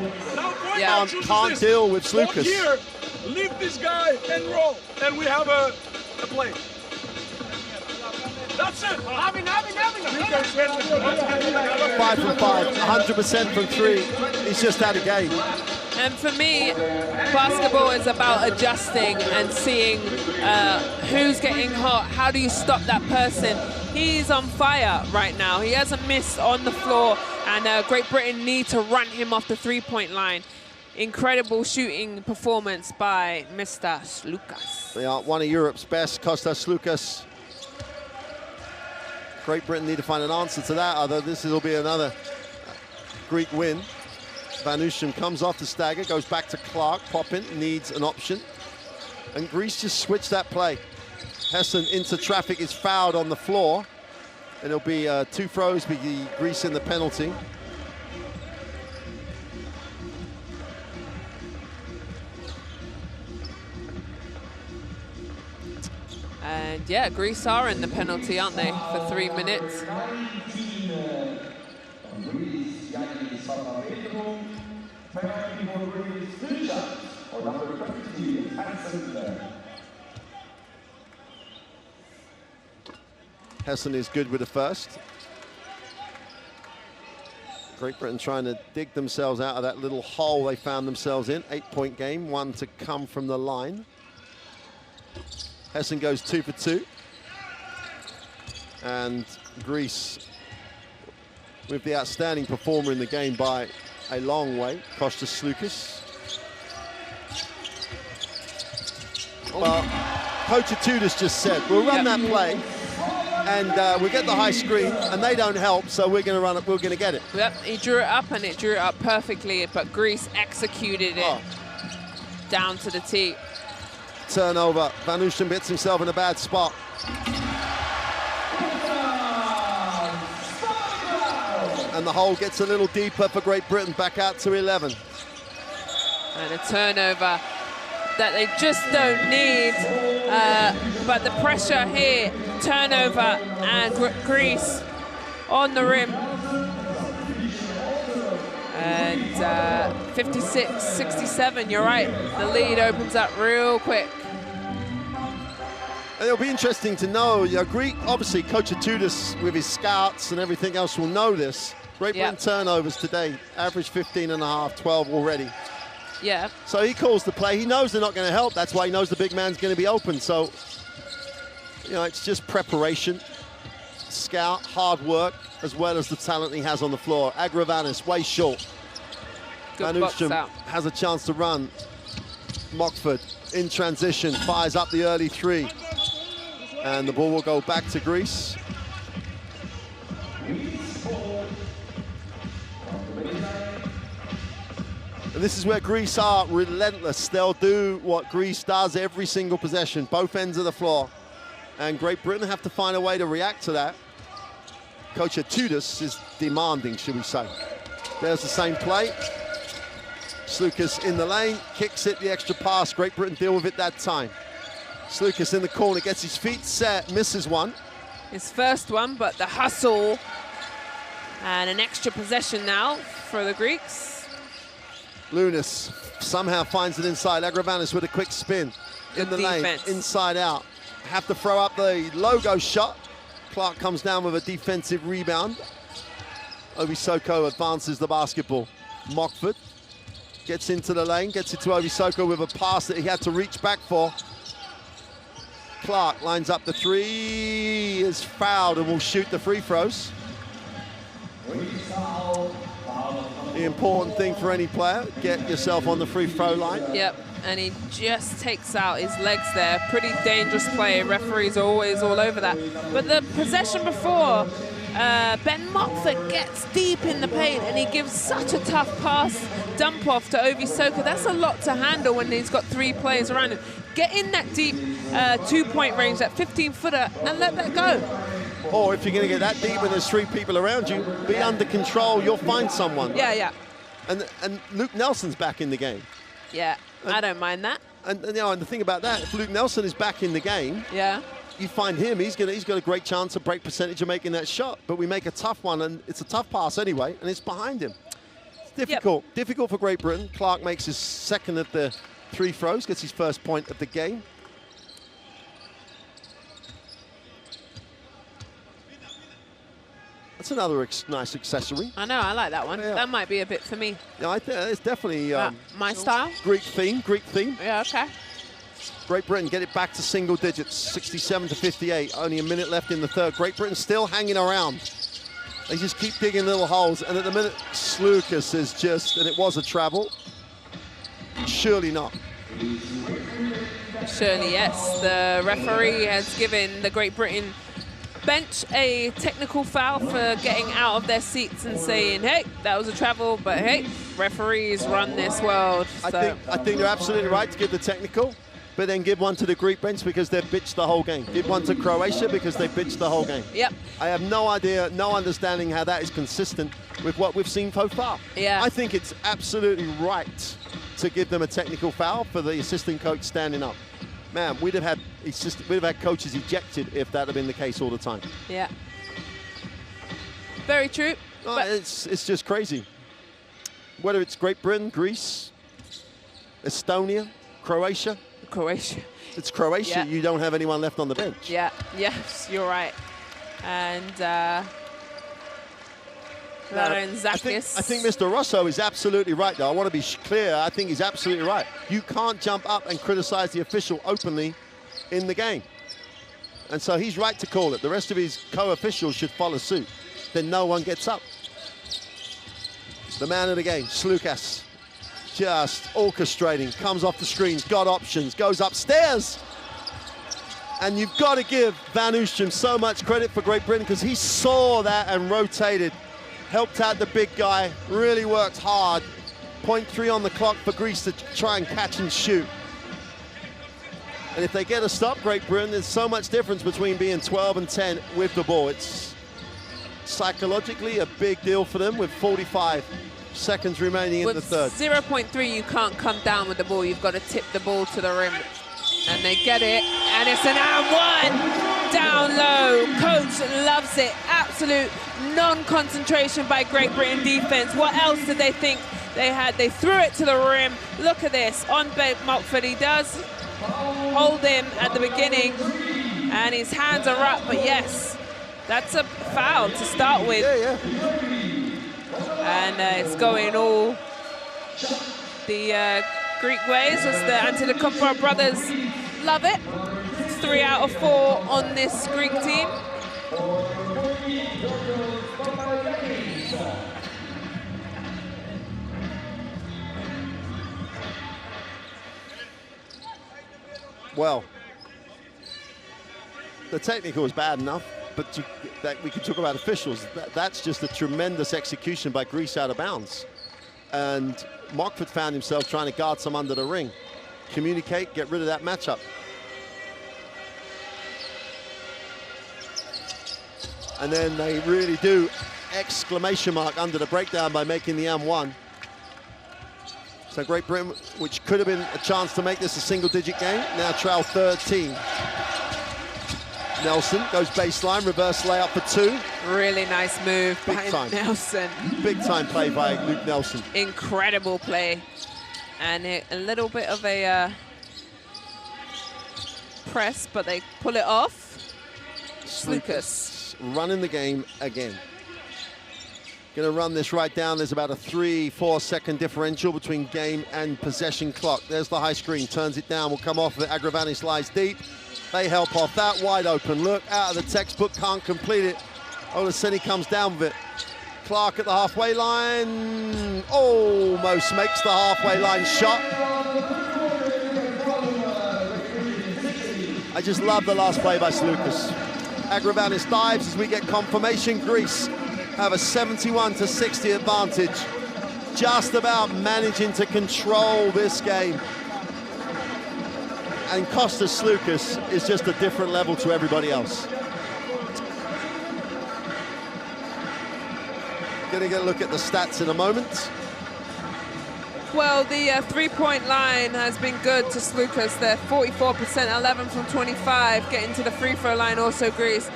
Yeah. Can't deal with Slukas. Here, leave this guy and roll, and we have a play. That's it. Having. 5 from 5, 100% from 3. He's just had a game. And for me, basketball is about adjusting and seeing who's getting hot. How do you stop that person? He's on fire right now. He hasn't missed on the floor, and Great Britain need to run him off the three-point line. Incredible shooting performance by Mr. Slukas. They are one of Europe's best, Kostas Slukas. Great Britain need to find an answer to that, although this will be another Greek win. Van Oostrum comes off the stagger, goes back to Clark. Poppin needs an option. And Greece just switched that play. Hessen into traffic, is fouled on the floor. And it'll be 2 throws, with Greece in the penalty. And yeah, Greece are in the penalty, aren't they, for 3 minutes? Hessen is good with the first. Great Britain trying to dig themselves out of that little hole they found themselves in. 8-point game, 1 to come from the line. Hessen goes 2 for 2. And Greece, with the outstanding performer in the game by a long way, Kostas Slukas. Well, Coach Tudis just said, we'll run that play, and we get the high screen, and they don't help, so we're going to run it, we're going to get it. Yep, he drew it up, and it drew it up perfectly, but Greece executed it down to the tee. Turnover. Van Oostrum gets himself in a bad spot. And the hole gets a little deeper for Great Britain, back out to 11. And a turnover that they just don't need. But the pressure here, turnover, and Greece on the rim. And 56-67, you're right. The lead opens up real quick. And it'll be interesting to know, Greek, obviously, Coach Tudis with his scouts and everything else will know this. Great Britain turnovers today, average 15.5, 12 already. Yeah. So he calls the play. He knows they're not going to help. That's why he knows the big man's going to be open. So, it's just preparation, scout, hard work, as well as the talent he has on the floor. Agravanis, way short. Van Oostrum has a chance to run. Mockford in transition, fires up the early 3. And the ball will go back to Greece. And this is where Greece are relentless. They'll do what Greece does every single possession, both ends of the floor. And Great Britain have to find a way to react to that. Coach Tudis is demanding, should we say. There's the same play. Slukas in the lane, kicks it, the extra pass. Great Britain deal with it that time. Slukas in the corner, gets his feet set, misses one. His first one, but the hustle. And an extra possession now for the Greeks. Lunas somehow finds it inside. Agravanis with a quick spin in the lane, inside out. Have to throw up the logo shot. Clark comes down with a defensive rebound. Obisoko advances the basketball. Mockford gets into the lane, gets it to Obisoko with a pass that he had to reach back for. Clark lines up the 3, is fouled and will shoot the free throws. The important thing for any player, get yourself on the free throw line. Yep, and he just takes out his legs there. Pretty dangerous play. Referees are always all over that. But the possession before, Ben Mockford gets deep in the paint and he gives such a tough pass dump off to Obisoko. That's a lot to handle when he's got 3 players around him. Get in that deep 2-point range, that 15-footer, and let that go. Or if you're going to get that deep and there's 3 people around you, be under control, you'll find someone. Yeah. And Luke Nelson's back in the game. Yeah, I don't mind that. And the thing about that, if Luke Nelson is back in the game, you find him, he's got a great chance of break percentage of making that shot. But we make a tough one, and it's a tough pass anyway, and it's behind him. It's difficult. Difficult for Great Britain. Clark makes his second of the 3 throws, gets his first point of the game. That's another nice accessory. I know, I like that one. Yeah. That might be a bit for me. Yeah, I think it's definitely my style. Greek theme. Yeah, okay. Great Britain get it back to single digits, 67 to 58. Only a minute left in the third. Great Britain still hanging around. They just keep digging little holes, and at the minute, Slukas is just, and it was a travel. Surely not. Surely yes. The referee has given the Great Britain bench a technical foul for getting out of their seats and saying, hey, that was a travel, but hey, referees run this world. So. I think they're absolutely right to give the technical, but then give one to the Greek bench because they've bitched the whole game. Give one to Croatia because they bitched the whole game. Yep. I have no idea, no understanding how that is consistent with what we've seen so far. Yeah. I think it's absolutely right to give them a technical foul for the assistant coach standing up. Man, we'd have had coaches ejected if that had been the case all the time. Yeah. Very true. Oh, it's just crazy. Whether it's Great Britain, Greece, Estonia, Croatia. It's Croatia. Yeah. You don't have anyone left on the bench. Yeah, yes, you're right. And I think Mr. Rosso is absolutely right, though. I want to be clear. I think he's absolutely right. You can't jump up and criticize the official openly in the game. And so he's right to call it. The rest of his co-officials should follow suit. Then no one gets up. The man of the game, Slukas, just orchestrating, comes off the screens, got options, goes upstairs. And you've got to give Van Oostrum so much credit for Great Britain because he saw that and rotated. Helped out the big guy, really worked hard. 0.3 on the clock for Greece to try and catch and shoot. And if they get a stop, Great Britain, there's so much difference between being 12 and 10 with the ball. It's psychologically a big deal for them with 45 seconds remaining in the third. 0.3, you can't come down with the ball. You've got to tip the ball to the rim. And they get it, and it's an and one. Down low, coach loves it. Absolute non-concentration by Great Britain defense. What else did they think they had? They threw it to the rim. Look at this, on Mockford. He does hold him at the beginning, and his hands are up, but yes, that's a foul to start with. And it's going all the Greek ways, as the Antetokounmpo brothers love it. 3 out of 4 on this Greek team. Well, the technical is bad enough, but we can talk about officials. That's just a tremendous execution by Greece out of bounds. And Mockford found himself trying to guard some under the ring. Communicate, get rid of that matchup. And then they really do exclamation mark under the breakdown by making the M1. So Great Britain, which could have been a chance to make this a single-digit game, now trail 13. Nelson goes baseline, reverse layup for 2. Really nice move by Nelson. Big time play by Luke Nelson. Incredible play. And a little bit of a press, but they pull it off. Slukas running the game again. Gonna run this right down. There's about a 3-4 second differential between game and possession clock. There's the high screen, turns it down, will come off of it. Agravanis lies deep. They help off that, wide open look, out of the textbook, can't complete it. Olaseni comes down with it. Clark at the halfway line, almost makes the halfway line shot. I just love the last play by Slukas. Agravanis dives as we get confirmation. Greece have a 71-60 advantage. Just about managing to control this game. And Kostas Slukas is just a different level to everybody else. Gonna get a look at the stats in a moment. Well, the three-point line has been good to Slukas. They're 44%, 11 from 25. Getting to the free throw line also, Greece.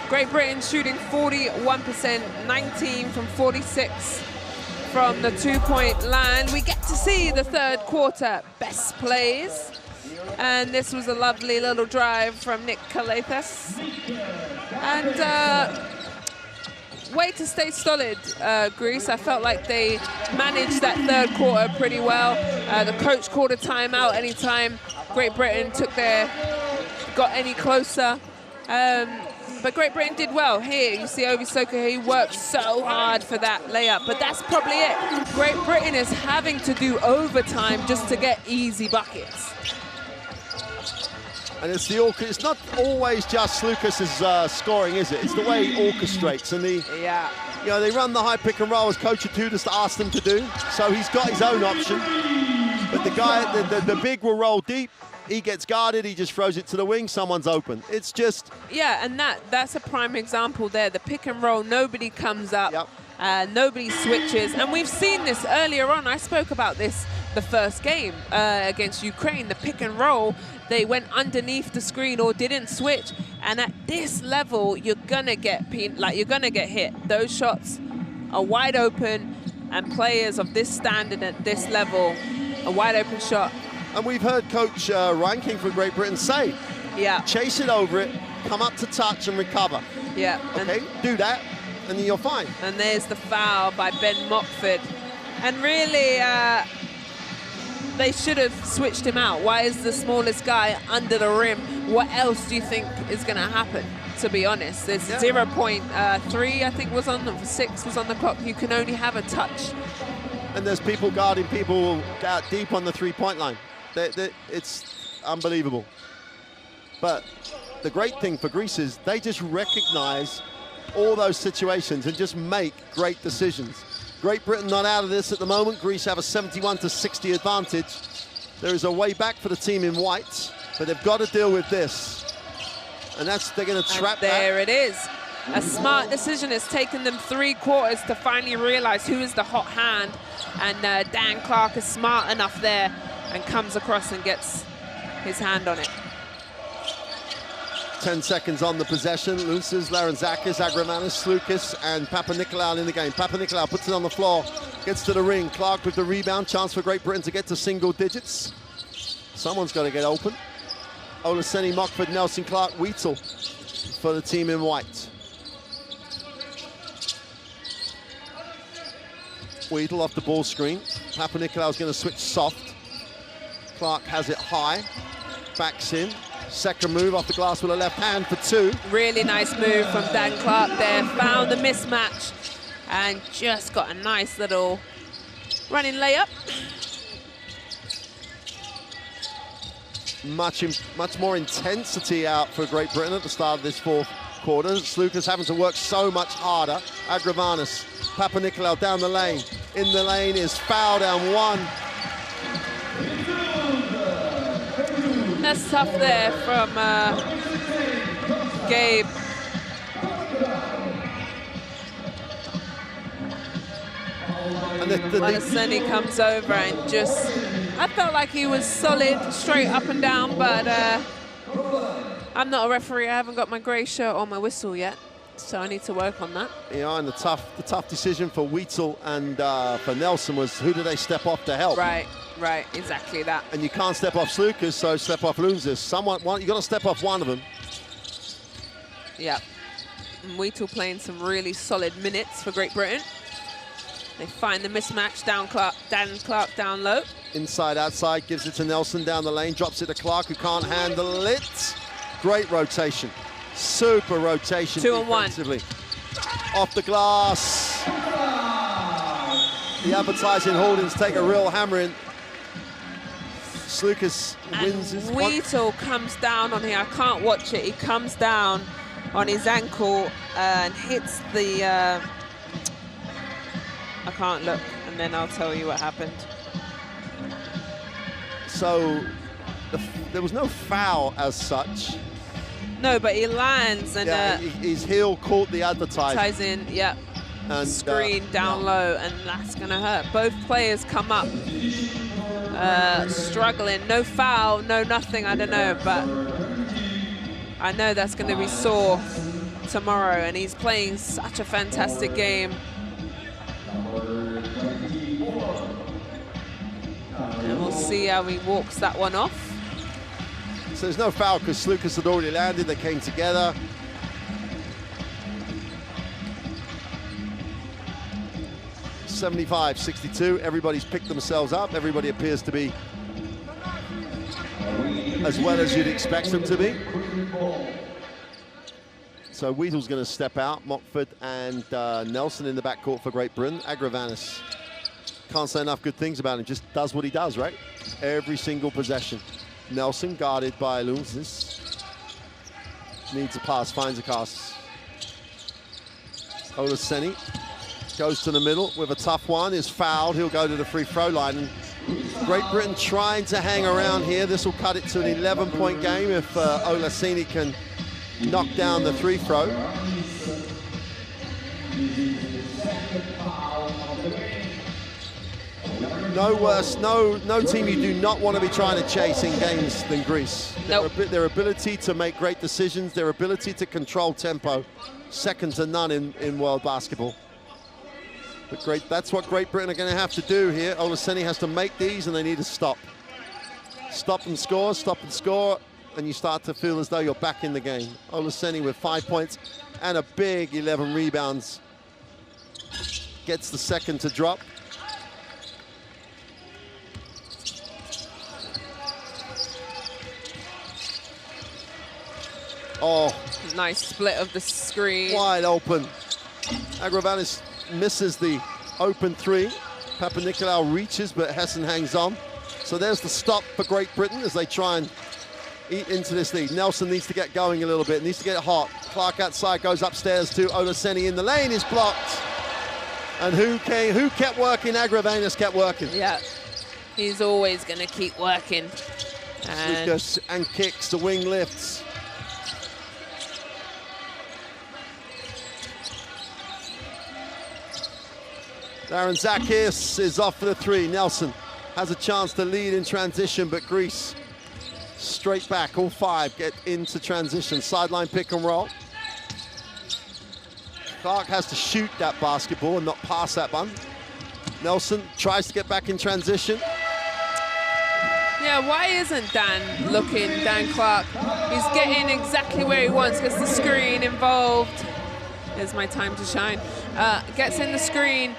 Great Britain shooting 41%, 19 from 46 from the two-point line. We get to see the third quarter best plays. And this was a lovely little drive from Nick Kalathis. And way to stay solid, Greece. I felt like they managed that third quarter pretty well. The coach called a timeout anytime Great Britain got any closer. But Great Britain did well. Here, you see Obi Soko, he worked so hard for that layup, but that's probably it. Great Britain is having to do overtime just to get easy buckets. And it's not always just Lucas's scoring, is it? It's the way he orchestrates and they run the high pick and roll as Coach Atudas asked them to do. So he's got his own option. But the guy, the big will roll deep. He gets guarded, he just throws it to the wing, someone's open. It's just... Yeah, and that's a prime example there. The pick and roll, nobody comes up, nobody switches. And we've seen this earlier on. I spoke about this the first game against Ukraine. The pick and roll, they went underneath the screen or didn't switch. And at this level, you're gonna get hit. Those shots are wide open, and players of this standard at this level, a wide open shot. And we've heard Coach Ranking for Great Britain say, chase it over it, come up to touch and recover. Yeah. Okay, do that, and then you're fine. And there's the foul by Ben Mockford. And really, they should have switched him out. Why is the smallest guy under the rim? What else do you think is going to happen, to be honest? There's 0.3, I think, was on the 6 was on the clock. You can only have a touch. And there's people guarding people out deep on the three-point line. It's unbelievable. But the great thing for Greece is they just recognize all those situations and just make great decisions. Great Britain not out of this at the moment. Greece have a 71-60 advantage. There is a way back for the team in white, but they've got to deal with this. And they're going to trap that. There it is. A smart decision. It's taken them 3 quarters to finally realize who is the hot hand. And Dan Clark is smart enough there and comes across and gets his hand on it. 10 seconds on the possession. Lucis, Larantzakis, Agramanus, Slukas, and Papanikolaou in the game. Papanikolaou puts it on the floor, gets to the ring. Clark with the rebound. Chance for Great Britain to get to single digits. Someone's got to get open. Olaseni, Mockford, Nelson, Clark, Wheatle for the team in white. Wheatle off the ball screen. Papanikolaou's going to switch soft. Clark has it high, backs in. Second move off the glass with a left hand for 2. Really nice move from Dan Clark there. Found the mismatch and just got a nice little running layup. Much more intensity out for Great Britain at the start of this fourth quarter. Slukas having to work so much harder. Agramanus, Papanikolaou down the lane. In the lane is foul down 1. That's tough there from Gabe. And Olaseni comes over and just, I felt like he was solid, straight up and down, but I'm not a referee. I haven't got my grey shirt or my whistle yet, so I need to work on that. Yeah, and the tough decision for Wheatle and for Nelson was who do they step off to help? Right, exactly that. And you can't step off Slukas, so step off Lunzis. You got to step off one of them. Yeah. And Wheatle playing some really solid minutes for Great Britain. They find the mismatch. Dan Clark down low. Inside, outside, gives it to Nelson down the lane, drops it to Clark, who can't handle it. Great rotation. Super rotation 2 and 1. defensively. Off the glass. The advertising holdings take a real hammering. Slukas wins his one. Wheatle comes down on here. I can't watch it. He comes down on his ankle and hits the... I can't look, and then I'll tell you what happened. So there was no foul as such. No, but he lands and his heel caught the advertising. And screen down low, and that's gonna hurt. Both players come up struggling. No foul, no nothing, I don't know, but I know that's gonna be sore tomorrow, and he's playing such a fantastic game. And we'll see how he walks that one off. So there's no foul because Slukas had already landed. They came together. 75-62. Everybody's picked themselves up. Everybody appears to be as well as you'd expect them to be. So Weedle's going to step out. Mockford and Nelson in the backcourt for Great Britain. Agravanis, can't say enough good things about him. Just does what he does, right? Every single possession. Nelson guarded by Lunzis. Needs a pass, finds a pass. Olaseni goes to the middle with a tough one, is fouled. He'll go to the free throw line. And Great Britain trying to hang around here. This will cut it to an 11-point game if Olaseni can knock down the free throw. No worse, no team you do not want to be trying to chase in games than Greece. Nope. Their ability to make great decisions, their ability to control tempo, second to none in world basketball. But that's what Great Britain are going to have to do here. Olaseni has to make these, and they need to stop. Stop and score, and you start to feel as though you're back in the game. Olaseni with 5 points and a big 11 rebounds. Gets the second to drop. Oh, nice split of the screen. Wide open. Agravanis misses the open three. Papanikolaou reaches, but Hessen hangs on. So there's the stop for Great Britain as they try and eat into this lead. Nelson needs to get going a little bit, needs to get hot. Clark outside, goes upstairs to Olaseni in the lane, is blocked. And who kept working? Agravanis kept working. Yeah, he's always going to keep working. And kicks, the wing lifts. Larantzakis is off for the three. Nelson has a chance to lead in transition, but Greece straight back. All five get into transition. Sideline pick and roll. Clark has to shoot that basketball and not pass that one. Nelson tries to get back in transition. Yeah, why isn't Dan looking, Dan Clark? He's getting exactly where he wants, gets the screen involved. There's my time to shine. Gets in the screen,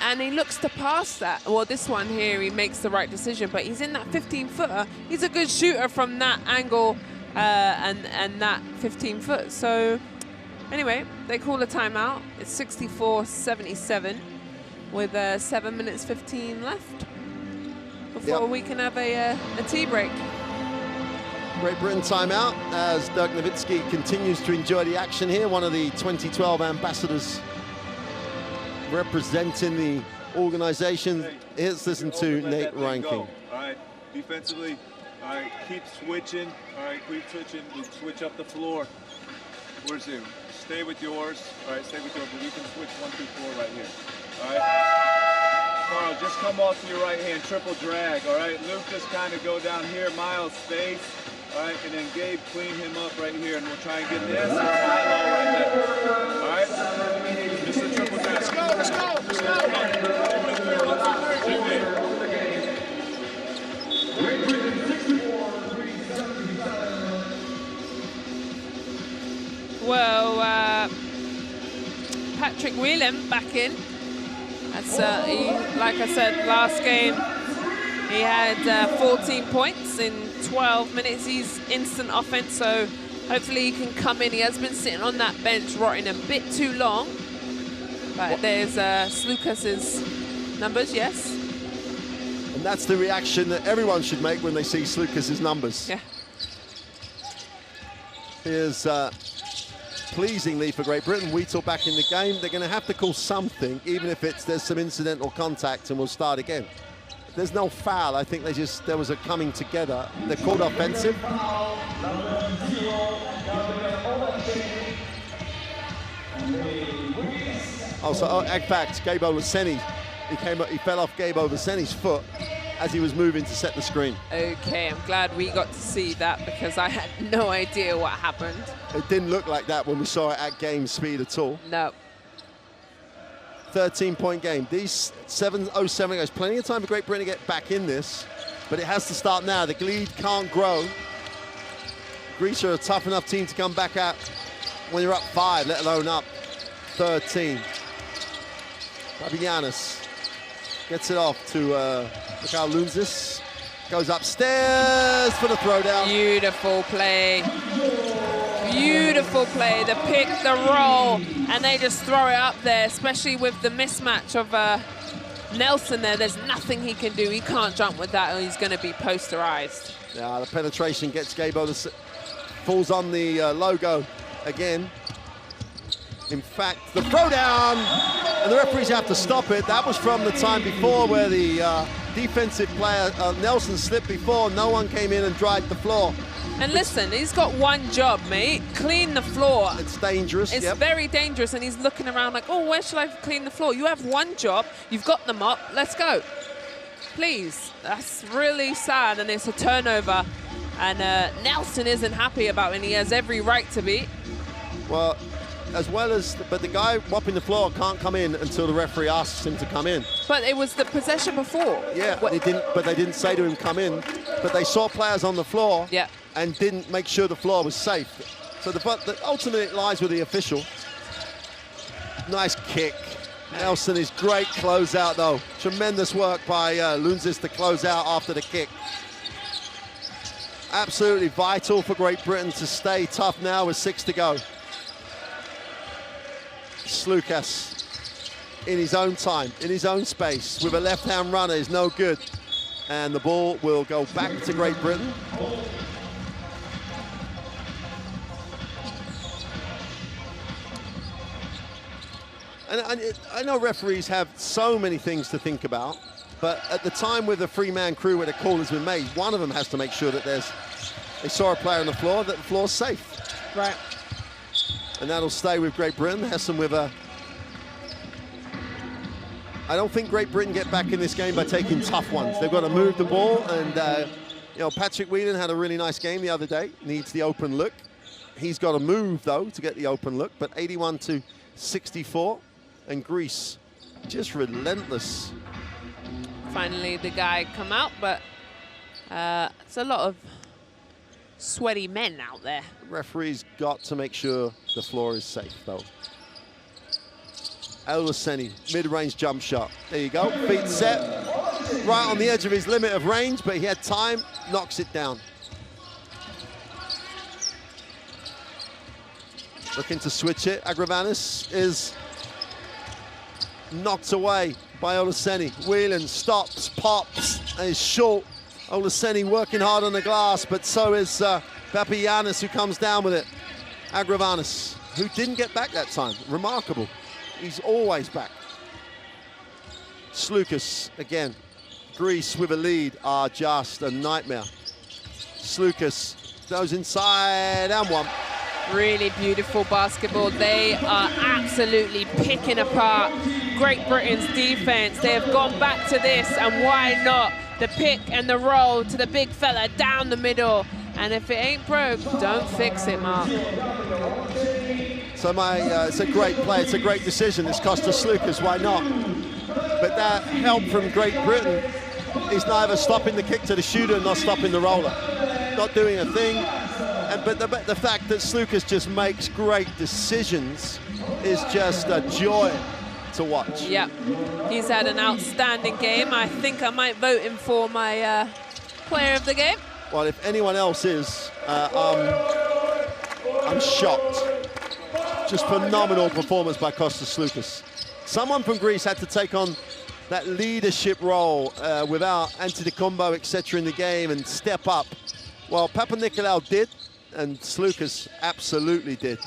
and he looks to pass that. Well, this one here, he makes the right decision, but he's in that 15-footer. He's a good shooter from that angle and that 15-foot. So anyway, they call a timeout. It's 64-77 with 7 minutes 15 left before we can have a tea break. Great Britain timeout as Dirk Nowitzki continues to enjoy the action here. One of the 2012 ambassadors representing the organization. Let's listen to Nate Reinking. All right, defensively, all right, keep switching. All right, keep switching. We'll switch up the floor. Where's it? Stay with yours. All right, stay with yours, but we can switch 1 through 4 right here. All right. Carl, just come off to your right hand, triple drag. All right, Luke, just kind of go down here. Miles, space. All right, and then Gabe, clean him up right here, and we'll try and get this high-low right there. All right? Just a triple drag. Let's go, let's go, let's go. Well, Patrick Whelan back in. That's, like I said, last game, he had 14 points in 12 minutes. He's instant offense, so hopefully he can come in. He has been sitting on that bench rotting a bit too long. But there's Slukas' numbers, yes. And that's the reaction that everyone should make when they see Slukas' numbers. Yeah. Here's, pleasingly for Great Britain, Wheatle back in the game. They're going to have to call something, even if there's some incidental contact, and we'll start again. There's no foul. I think there was a coming together. They're called offensive. Also, in fact, Gabe Olaseni, he fell off Gabe Olaseni's foot as he was moving to set the screen. Okay, I'm glad we got to see that because I had no idea what happened. It didn't look like that when we saw it at game speed at all. No. 13-point game. These 7:07 goes. Plenty of time for Great Britain to get back in this, but it has to start now. The lead can't grow. Greece are a tough enough team to come back at when you're up 5, let alone up 13. Fabianis gets it off to Mikhail Lunzis. Goes upstairs for the throwdown. Beautiful play. Beautiful play. The pick, the roll, and they just throw it up there, especially with the mismatch of Nelson there. There's nothing he can do. He can't jump with that, or he's going to be posterized. Yeah, the penetration gets Gabo, falls on the logo again. In fact, the throwdown, and the referees have to stop it. That was from the time before where the defensive player, Nelson, slipped before. No one came in and dried the floor. And listen, he's got one job, mate. Clean the floor. It's dangerous. It's very dangerous, and he's looking around like, oh, where should I clean the floor? You have one job. You've got the mop. Let's go. Please. That's really sad, and it's a turnover. And Nelson isn't happy about it, and he has every right to be. Well, but the guy mopping the floor can't come in until the referee asks him to come in. But it was the possession before. Yeah, they didn't say to him come in, but they saw players on the floor and didn't make sure the floor was safe. So ultimately it lies with the official. Nice kick. Nelson is great closeout though. Tremendous work by Lunzis to close out after the kick. Absolutely vital for Great Britain to stay tough now with 6 to go. Slukas in his own time, in his own space, with a left-hand runner is no good. And the ball will go back to Great Britain. And I know referees have so many things to think about, but at the time with a three-man crew where the call has been made, one of them has to make sure that they saw a player on the floor, that the floor's safe. Right. And that'll stay with Great Britain. Hessen with a... I don't think Great Britain get back in this game by taking tough ones. They've got to move the ball, and Patrick Whelan had a really nice game the other day. Needs the open look. He's got to move, though, to get the open look, but 81-64. And Greece, just relentless. Finally, the guy come out, but it's a lot of sweaty men out there. The referee's got to make sure the floor is safe, though. Olaseni, mid-range jump shot. There you go, feet set. Right on the edge of his limit of range, but he had time, knocks it down. Looking to switch it. Agravanis is knocked away by Olaseni. Whelan stops, pops, and is short. Olaseni working hard on the glass, but so is Papagiannis, who comes down with it. Agravanis, who didn't get back that time. Remarkable. He's always back. Slukas again. Greece with a lead are just a nightmare. Slukas goes inside and one. Really beautiful basketball. They are absolutely picking apart Great Britain's defense. They have gone back to this, and why not? The pick and the roll to the big fella down the middle. And if it ain't broke, don't fix it, Mark. So it's a great play, it's a great decision. It's Kostas Slukas, why not? But that help from Great Britain is neither stopping the kick to the shooter nor stopping the roller. Not doing a thing. But the fact that Slukas just makes great decisions is just a joy to watch. Yeah, he's had an outstanding game. I think I might vote him for my player of the game. Well, if anyone else is, I'm shocked. Just phenomenal performance by Kostas Slukas. Someone from Greece had to take on that leadership role without Antetokounmpo, etc. in the game and step up. Well, Papanikolaou did, and Slukas absolutely did.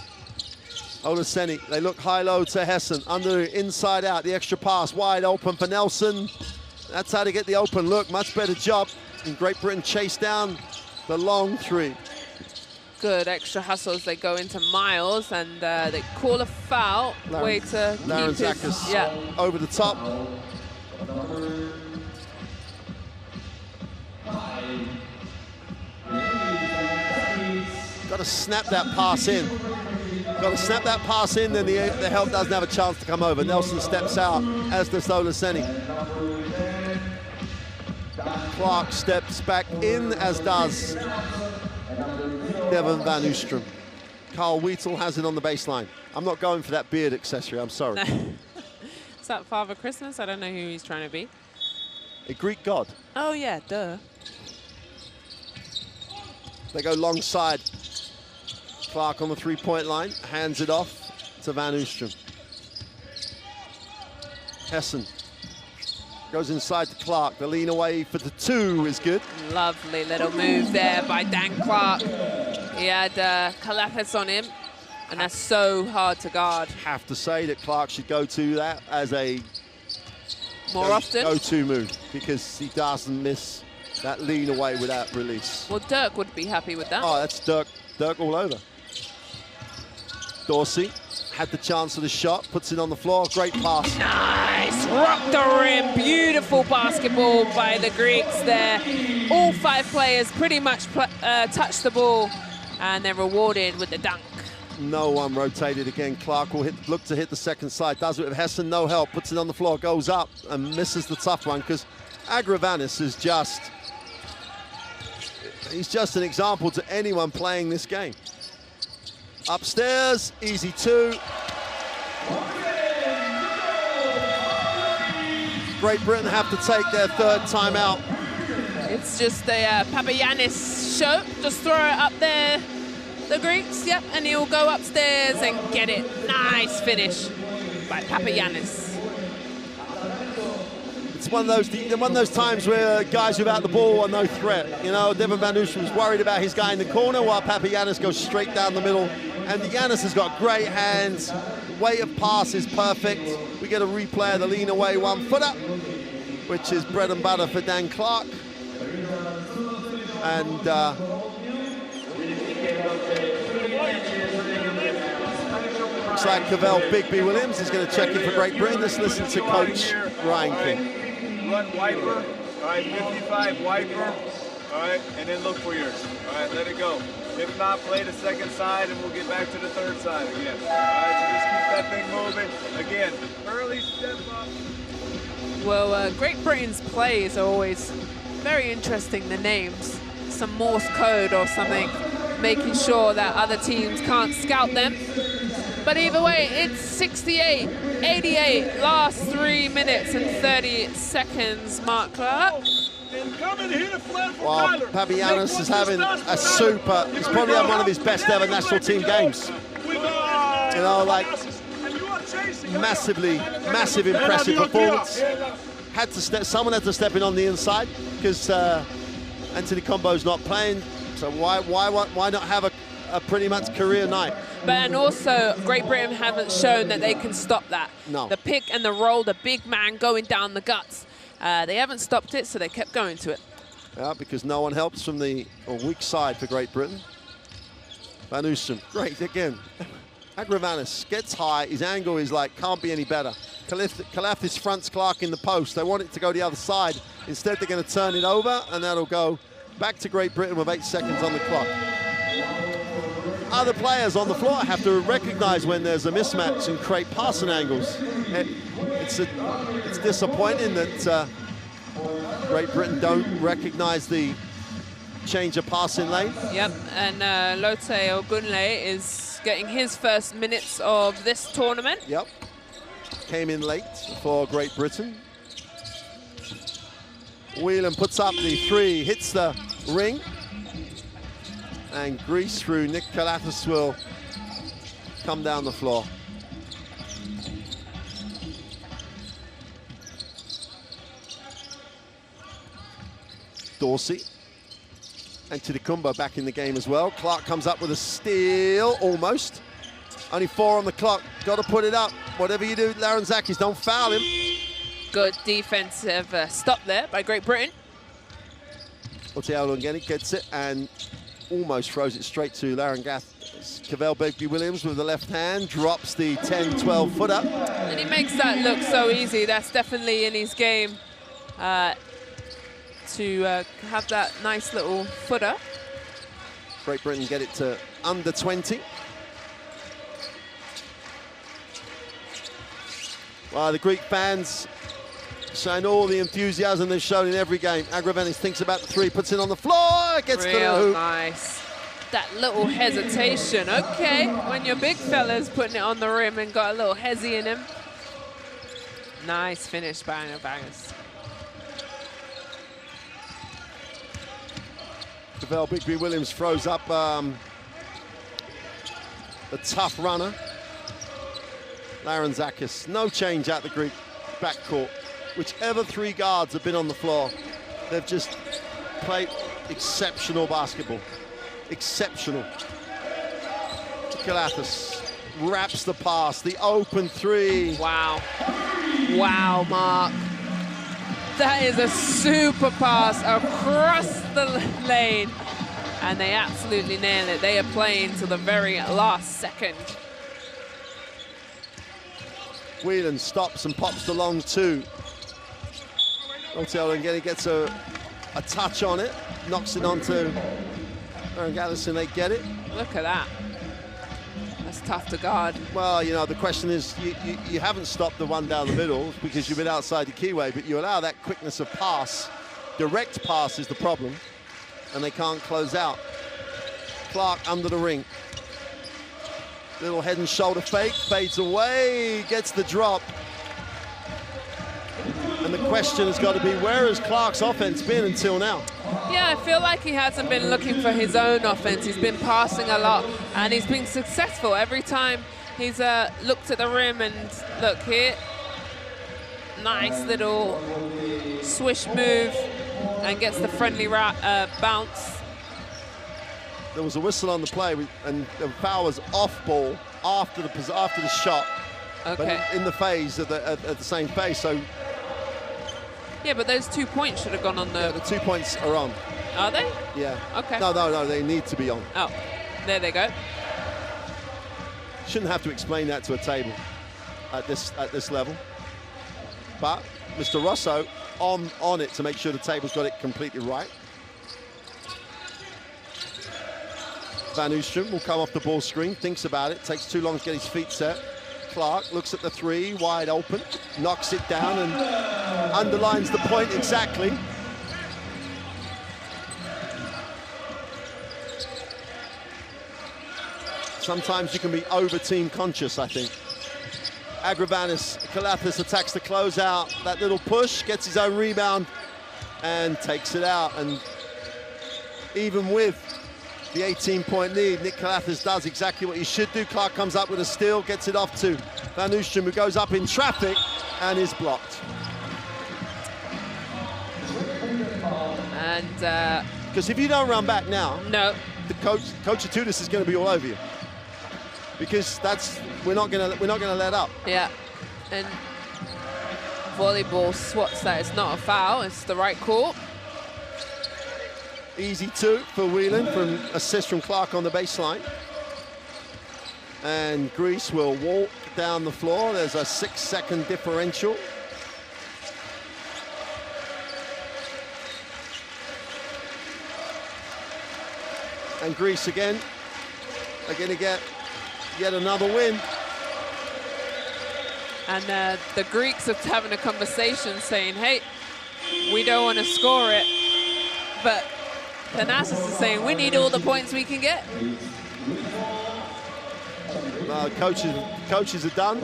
Olaseni, they look high-low to Hessen, under, inside out, the extra pass, wide open for Nelson. That's how to get the open look, much better job. And Great Britain chase down the long three. Good extra hustle as they go into Miles, and they call a foul. Way to keep his, over the top. Got to snap that pass in. Got to snap that pass in, then the help doesn't have a chance to come over. Nelson steps out, as does Olaseni. Clark steps back in, as does Devon Van Oostrum. Carl Wheatle has it on the baseline. I'm not going for that beard accessory, I'm sorry. Is that Father Christmas? I don't know who he's trying to be. A Greek god. Oh, yeah, duh. They go long side. Clark on the three-point line, hands it off to Van Oostrum. Hessen goes inside to Clark. The lean away for the two is good. Lovely little move there by Dan Clark. He had Kalafis on him, and that's so hard to guard. Have to say that Clark should go to that as a more often go-to move, because he doesn't miss that lean away without release. Well, Dirk would be happy with that. Oh, that's Dirk all over. Dorsey had the chance of the shot, puts it on the floor, great pass. Nice, rock the rim, beautiful basketball by the Greeks there. All 5 players pretty much touched the ball, and they're rewarded with the dunk. No one rotated again. Clark will look to hit the second side, does it with Hessen, no help, puts it on the floor, goes up and misses the tough one, because Agravanis is he's just an example to anyone playing this game. Upstairs, easy two. Great Britain have to take their third timeout. It's just a Papagiannis show. Just throw it up there, the Greeks, yep, and he'll go upstairs and get it. Nice finish by Papagiannis. It's one of those times where guys without the ball are no threat. You know, Devin Van Oostrum was worried about his guy in the corner, while Papagiannis goes straight down the middle. And Giannis has got great hands. Weight of pass is perfect. We get a replay of the lean away 1-footer, which is bread and butter for Dan Clark. And looks like Cavell Bigby Williams is going to check in for Great Britain. Let's listen to Coach Ryan King. Run wiper, all right, 55 wiper, all right, and then look for yours. All right, let it go. If not, play the second side, and we'll get back to the third side again. All right, so just keep that thing moving. Again, early step up. Well, Great Britain's plays are always very interesting, the names. Some Morse code or something, making sure that other teams can't scout them. But either way, it's 68-88, last 3 minutes and 30 seconds, Mark Clark. Well, Papagiannis is having a super, he's probably had one of his best ever national team games. You know, like, massive impressive performance. Someone had to step in on the inside, because Anthony Combo's not playing, so why not have a pretty much career night? And also, Great Britain haven't shown that they can stop that. No. The pick and the roll, the big man going down the guts. They haven't stopped it, so they kept going to it. Yeah, because no one helps from the weak side for Great Britain. Van Oostrum, great again. Agravanis gets high, his angle is like, can't be any better. Kalafis fronts Clark in the post. They want it to go the other side. Instead, they're going to turn it over, and that'll go back to Great Britain with 8 seconds on the clock. Other players on the floor have to recognize when there's a mismatch and create passing angles. It's disappointing that Great Britain don't recognize the change of passing lane. Yep, and Lotte Ogunle is getting his first minutes of this tournament. Yep, came in late for Great Britain. Whelan puts up the 3, hits the ring. And Greece through Nick Kalafis will come down the floor. Dorsey. And Antetokounmpo back in the game as well. Clark comes up with a steal, almost. Only 4 on the clock. Got to put it up. Whatever you do, Laranzakis, don't foul him. Good defensive stop there by Great Britain. Otealo Ngeni gets it and almost throws it straight to Larangath. Cavell Bigby Williams with the left hand, drops the 10-12 footer. And he makes that look so easy. That's definitely in his game to have that nice little footer. Great Britain get it to under 20. Well, the Greek fans showing all the enthusiasm they've shown in every game. Agravanis thinks about the 3, puts it on the floor, gets to the hoop. Nice. That little hesitation. Okay, when your big fella's putting it on the rim and got a little hezzy in him. Nice finish by Bangers. Javel Bigby Williams throws up a tough runner. Larentzakis, no change at the Greek backcourt. Whichever three guards have been on the floor, they've just played exceptional basketball. Exceptional. Kalathis wraps the pass, the open three. Wow. Wow, Mark. That is a super pass across the lane. And they absolutely nail it. They are playing to the very last second. Whelan stops and pops the long two. Hotel again, he gets a touch on it, knocks it onto Aaron Gallison, they get it. Look at that. That's tough to guard. Well, you know, the question is, you haven't stopped the one down the middle because you've been outside the keyway, but you allow that quickness of pass. Direct pass is the problem, and they can't close out. Clark under the ring. Little head and shoulder fake, fades away, gets the drop. And the question has got to be, where has Clark's offense been until now? Yeah, I feel like he hasn't been looking for his own offense. He's been passing a lot, and he's been successful every time he's looked at the rim. And look here, nice little swish move, and gets the friendly bounce. There was a whistle on the play, and the foul was off ball after the shot, okay. But in the phase at the same phase. So yeah, but those 2 points should have gone on the. Yeah, the 2 points are on. Are they? Yeah. Okay. No, they need to be on. Oh, there they go. Shouldn't have to explain that to a table at this level. But Mr. Rosso on it to make sure the table's got it completely right. Van Oostrum will come off the ball screen, thinks about it, takes too long to get his feet set. Clark looks at the three, wide open, knocks it down and underlines the point exactly. Sometimes you can be over-team conscious, I think. Agravanis, Kalathis attacks the closeout. That little push, gets his own rebound and takes it out. And even with the 18-point lead, Nick Kalathis does exactly what he should do. Clark comes up with a steal, gets it off to Van Oostrum, who goes up in traffic and is blocked. And because if you don't run back now, no, the coach Atudis is going to be all over you. Because we're not going to let up. Yeah, and volleyball swats that. It's not a foul. It's the right call. Easy two for Whelan from assist from Clark on the baseline. And Greece will walk down the floor. There's a 6-second differential. And Greece again are going to get yet another win. And the Greeks are having a conversation saying, hey, we don't want to score it. But Thanasis is saying, we need all the points we can get. Coaches are done.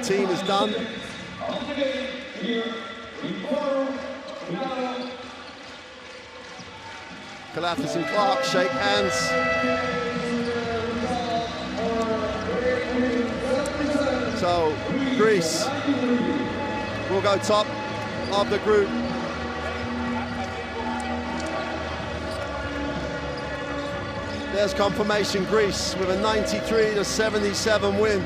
Team is done. Kalathis and Clark shake hands. So Greece will go top of the group. There's confirmation, Greece with a 93-77 win.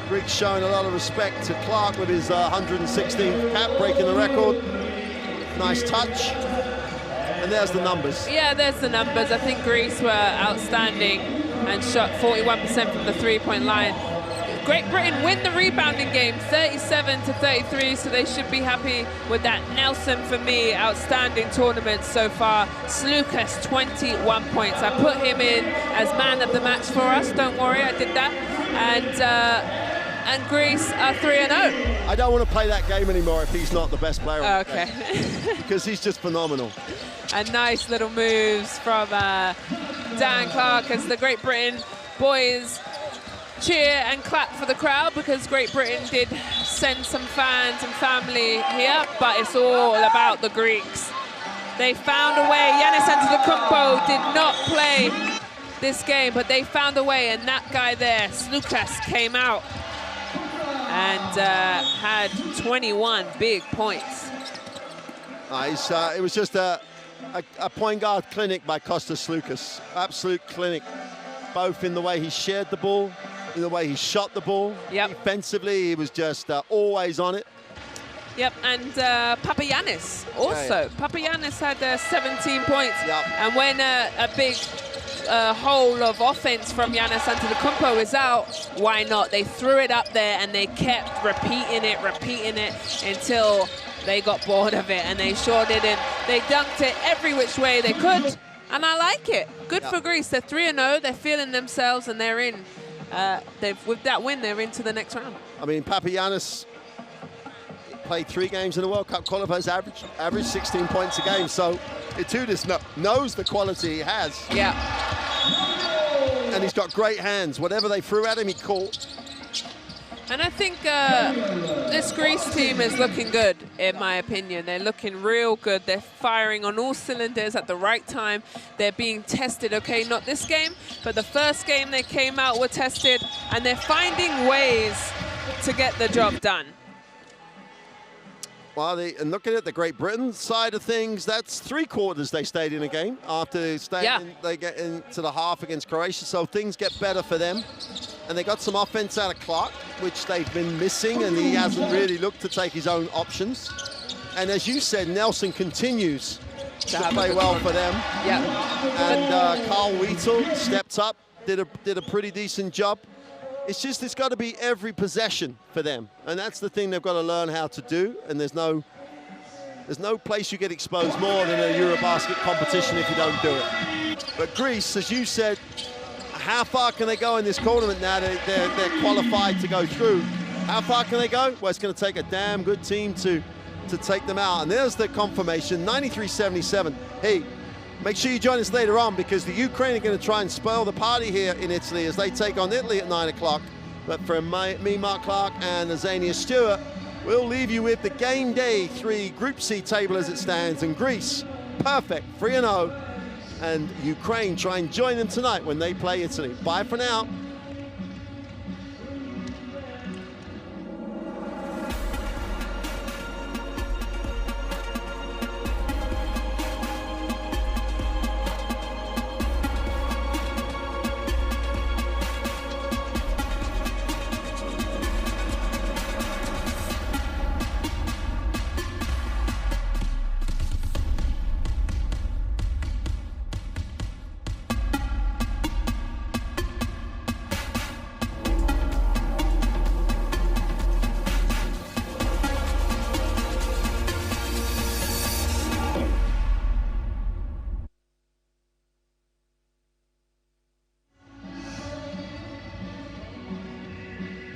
Greeks showing a lot of respect to Clark with his 116th cap, breaking the record. Nice touch. And there's the numbers. Yeah, there's the numbers. I think Greece were outstanding and shot 41% from the three-point line. Great Britain win the rebounding game, 37-33, so they should be happy with that. Nelson, for me, outstanding tournament so far. Slukas, 21 points. I put him in as man of the match for us. Don't worry, I did that. And Greece are 3-0. I don't want to play that game anymore if he's not the best player. Okay. Because he's just phenomenal. And nice little moves from Dan Clark as the Great Britain boys cheer and clap for the crowd because Great Britain did send some fans and family here, but it's all about the Greeks. They found a way. Giannis Antetokounmpo did not play this game, but they found a way, and that guy there, Slukas, came out and had 21 big points. Nice. It was just a point guard clinic by Kostas Slukas. Absolute clinic, both in the way he shared the ball, in the way he shot the ball. Yep. Defensively, he was just always on it. Yep, and Papagiannis also. Papagiannis had 17 points. Yep. And when a big hole of offense from Giannis Antetokounmpo is out, why not? They threw it up there and they kept repeating it until they got bored of it, and they sure didn't. They dunked it every which way they could, and I like it. Good for Greece. They're 3-0. They're feeling themselves, and they're in. With that win, they're into the next round. I mean, Papagiannis played 3 games in the World Cup qualifiers, average 16 points a game. So Itoudis knows the quality he has. Yeah. And he's got great hands. Whatever they threw at him, he caught. And I think this Greece team is looking good, in my opinion. They're looking real good. They're firing on all cylinders at the right time. They're being tested, okay, not this game, but the first game they came out were tested, and they're finding ways to get the job done. Well, and looking at the Great Britain side of things, that's 3 quarters they stayed in a game after they get into the half against Croatia, so things get better for them. And they got some offense out of Clark, which they've been missing, and he hasn't really looked to take his own options. And as you said, Nelson continues to play well for them. Yeah. And Carl Wheatle stepped up, did a pretty decent job. It's just, it's got to be every possession for them. And that's the thing they've got to learn how to do. And there's no place you get exposed more than a EuroBasket competition if you don't do it. But Greece, as you said, how far can they go in this tournament now that they're qualified to go through? How far can they go? Well, it's going to take a damn good team to take them out. And there's the confirmation, 93-77. Hey, make sure you join us later on, because the Ukraine are going to try and spoil the party here in Italy as they take on Italy at 9 o'clock. But from me, Mark Clark, and Azania Stewart, we'll leave you with the Game Day 3 Group C table as it stands. And Greece, perfect, 3-0. And Ukraine try and join them tonight when they play Italy. Bye for now.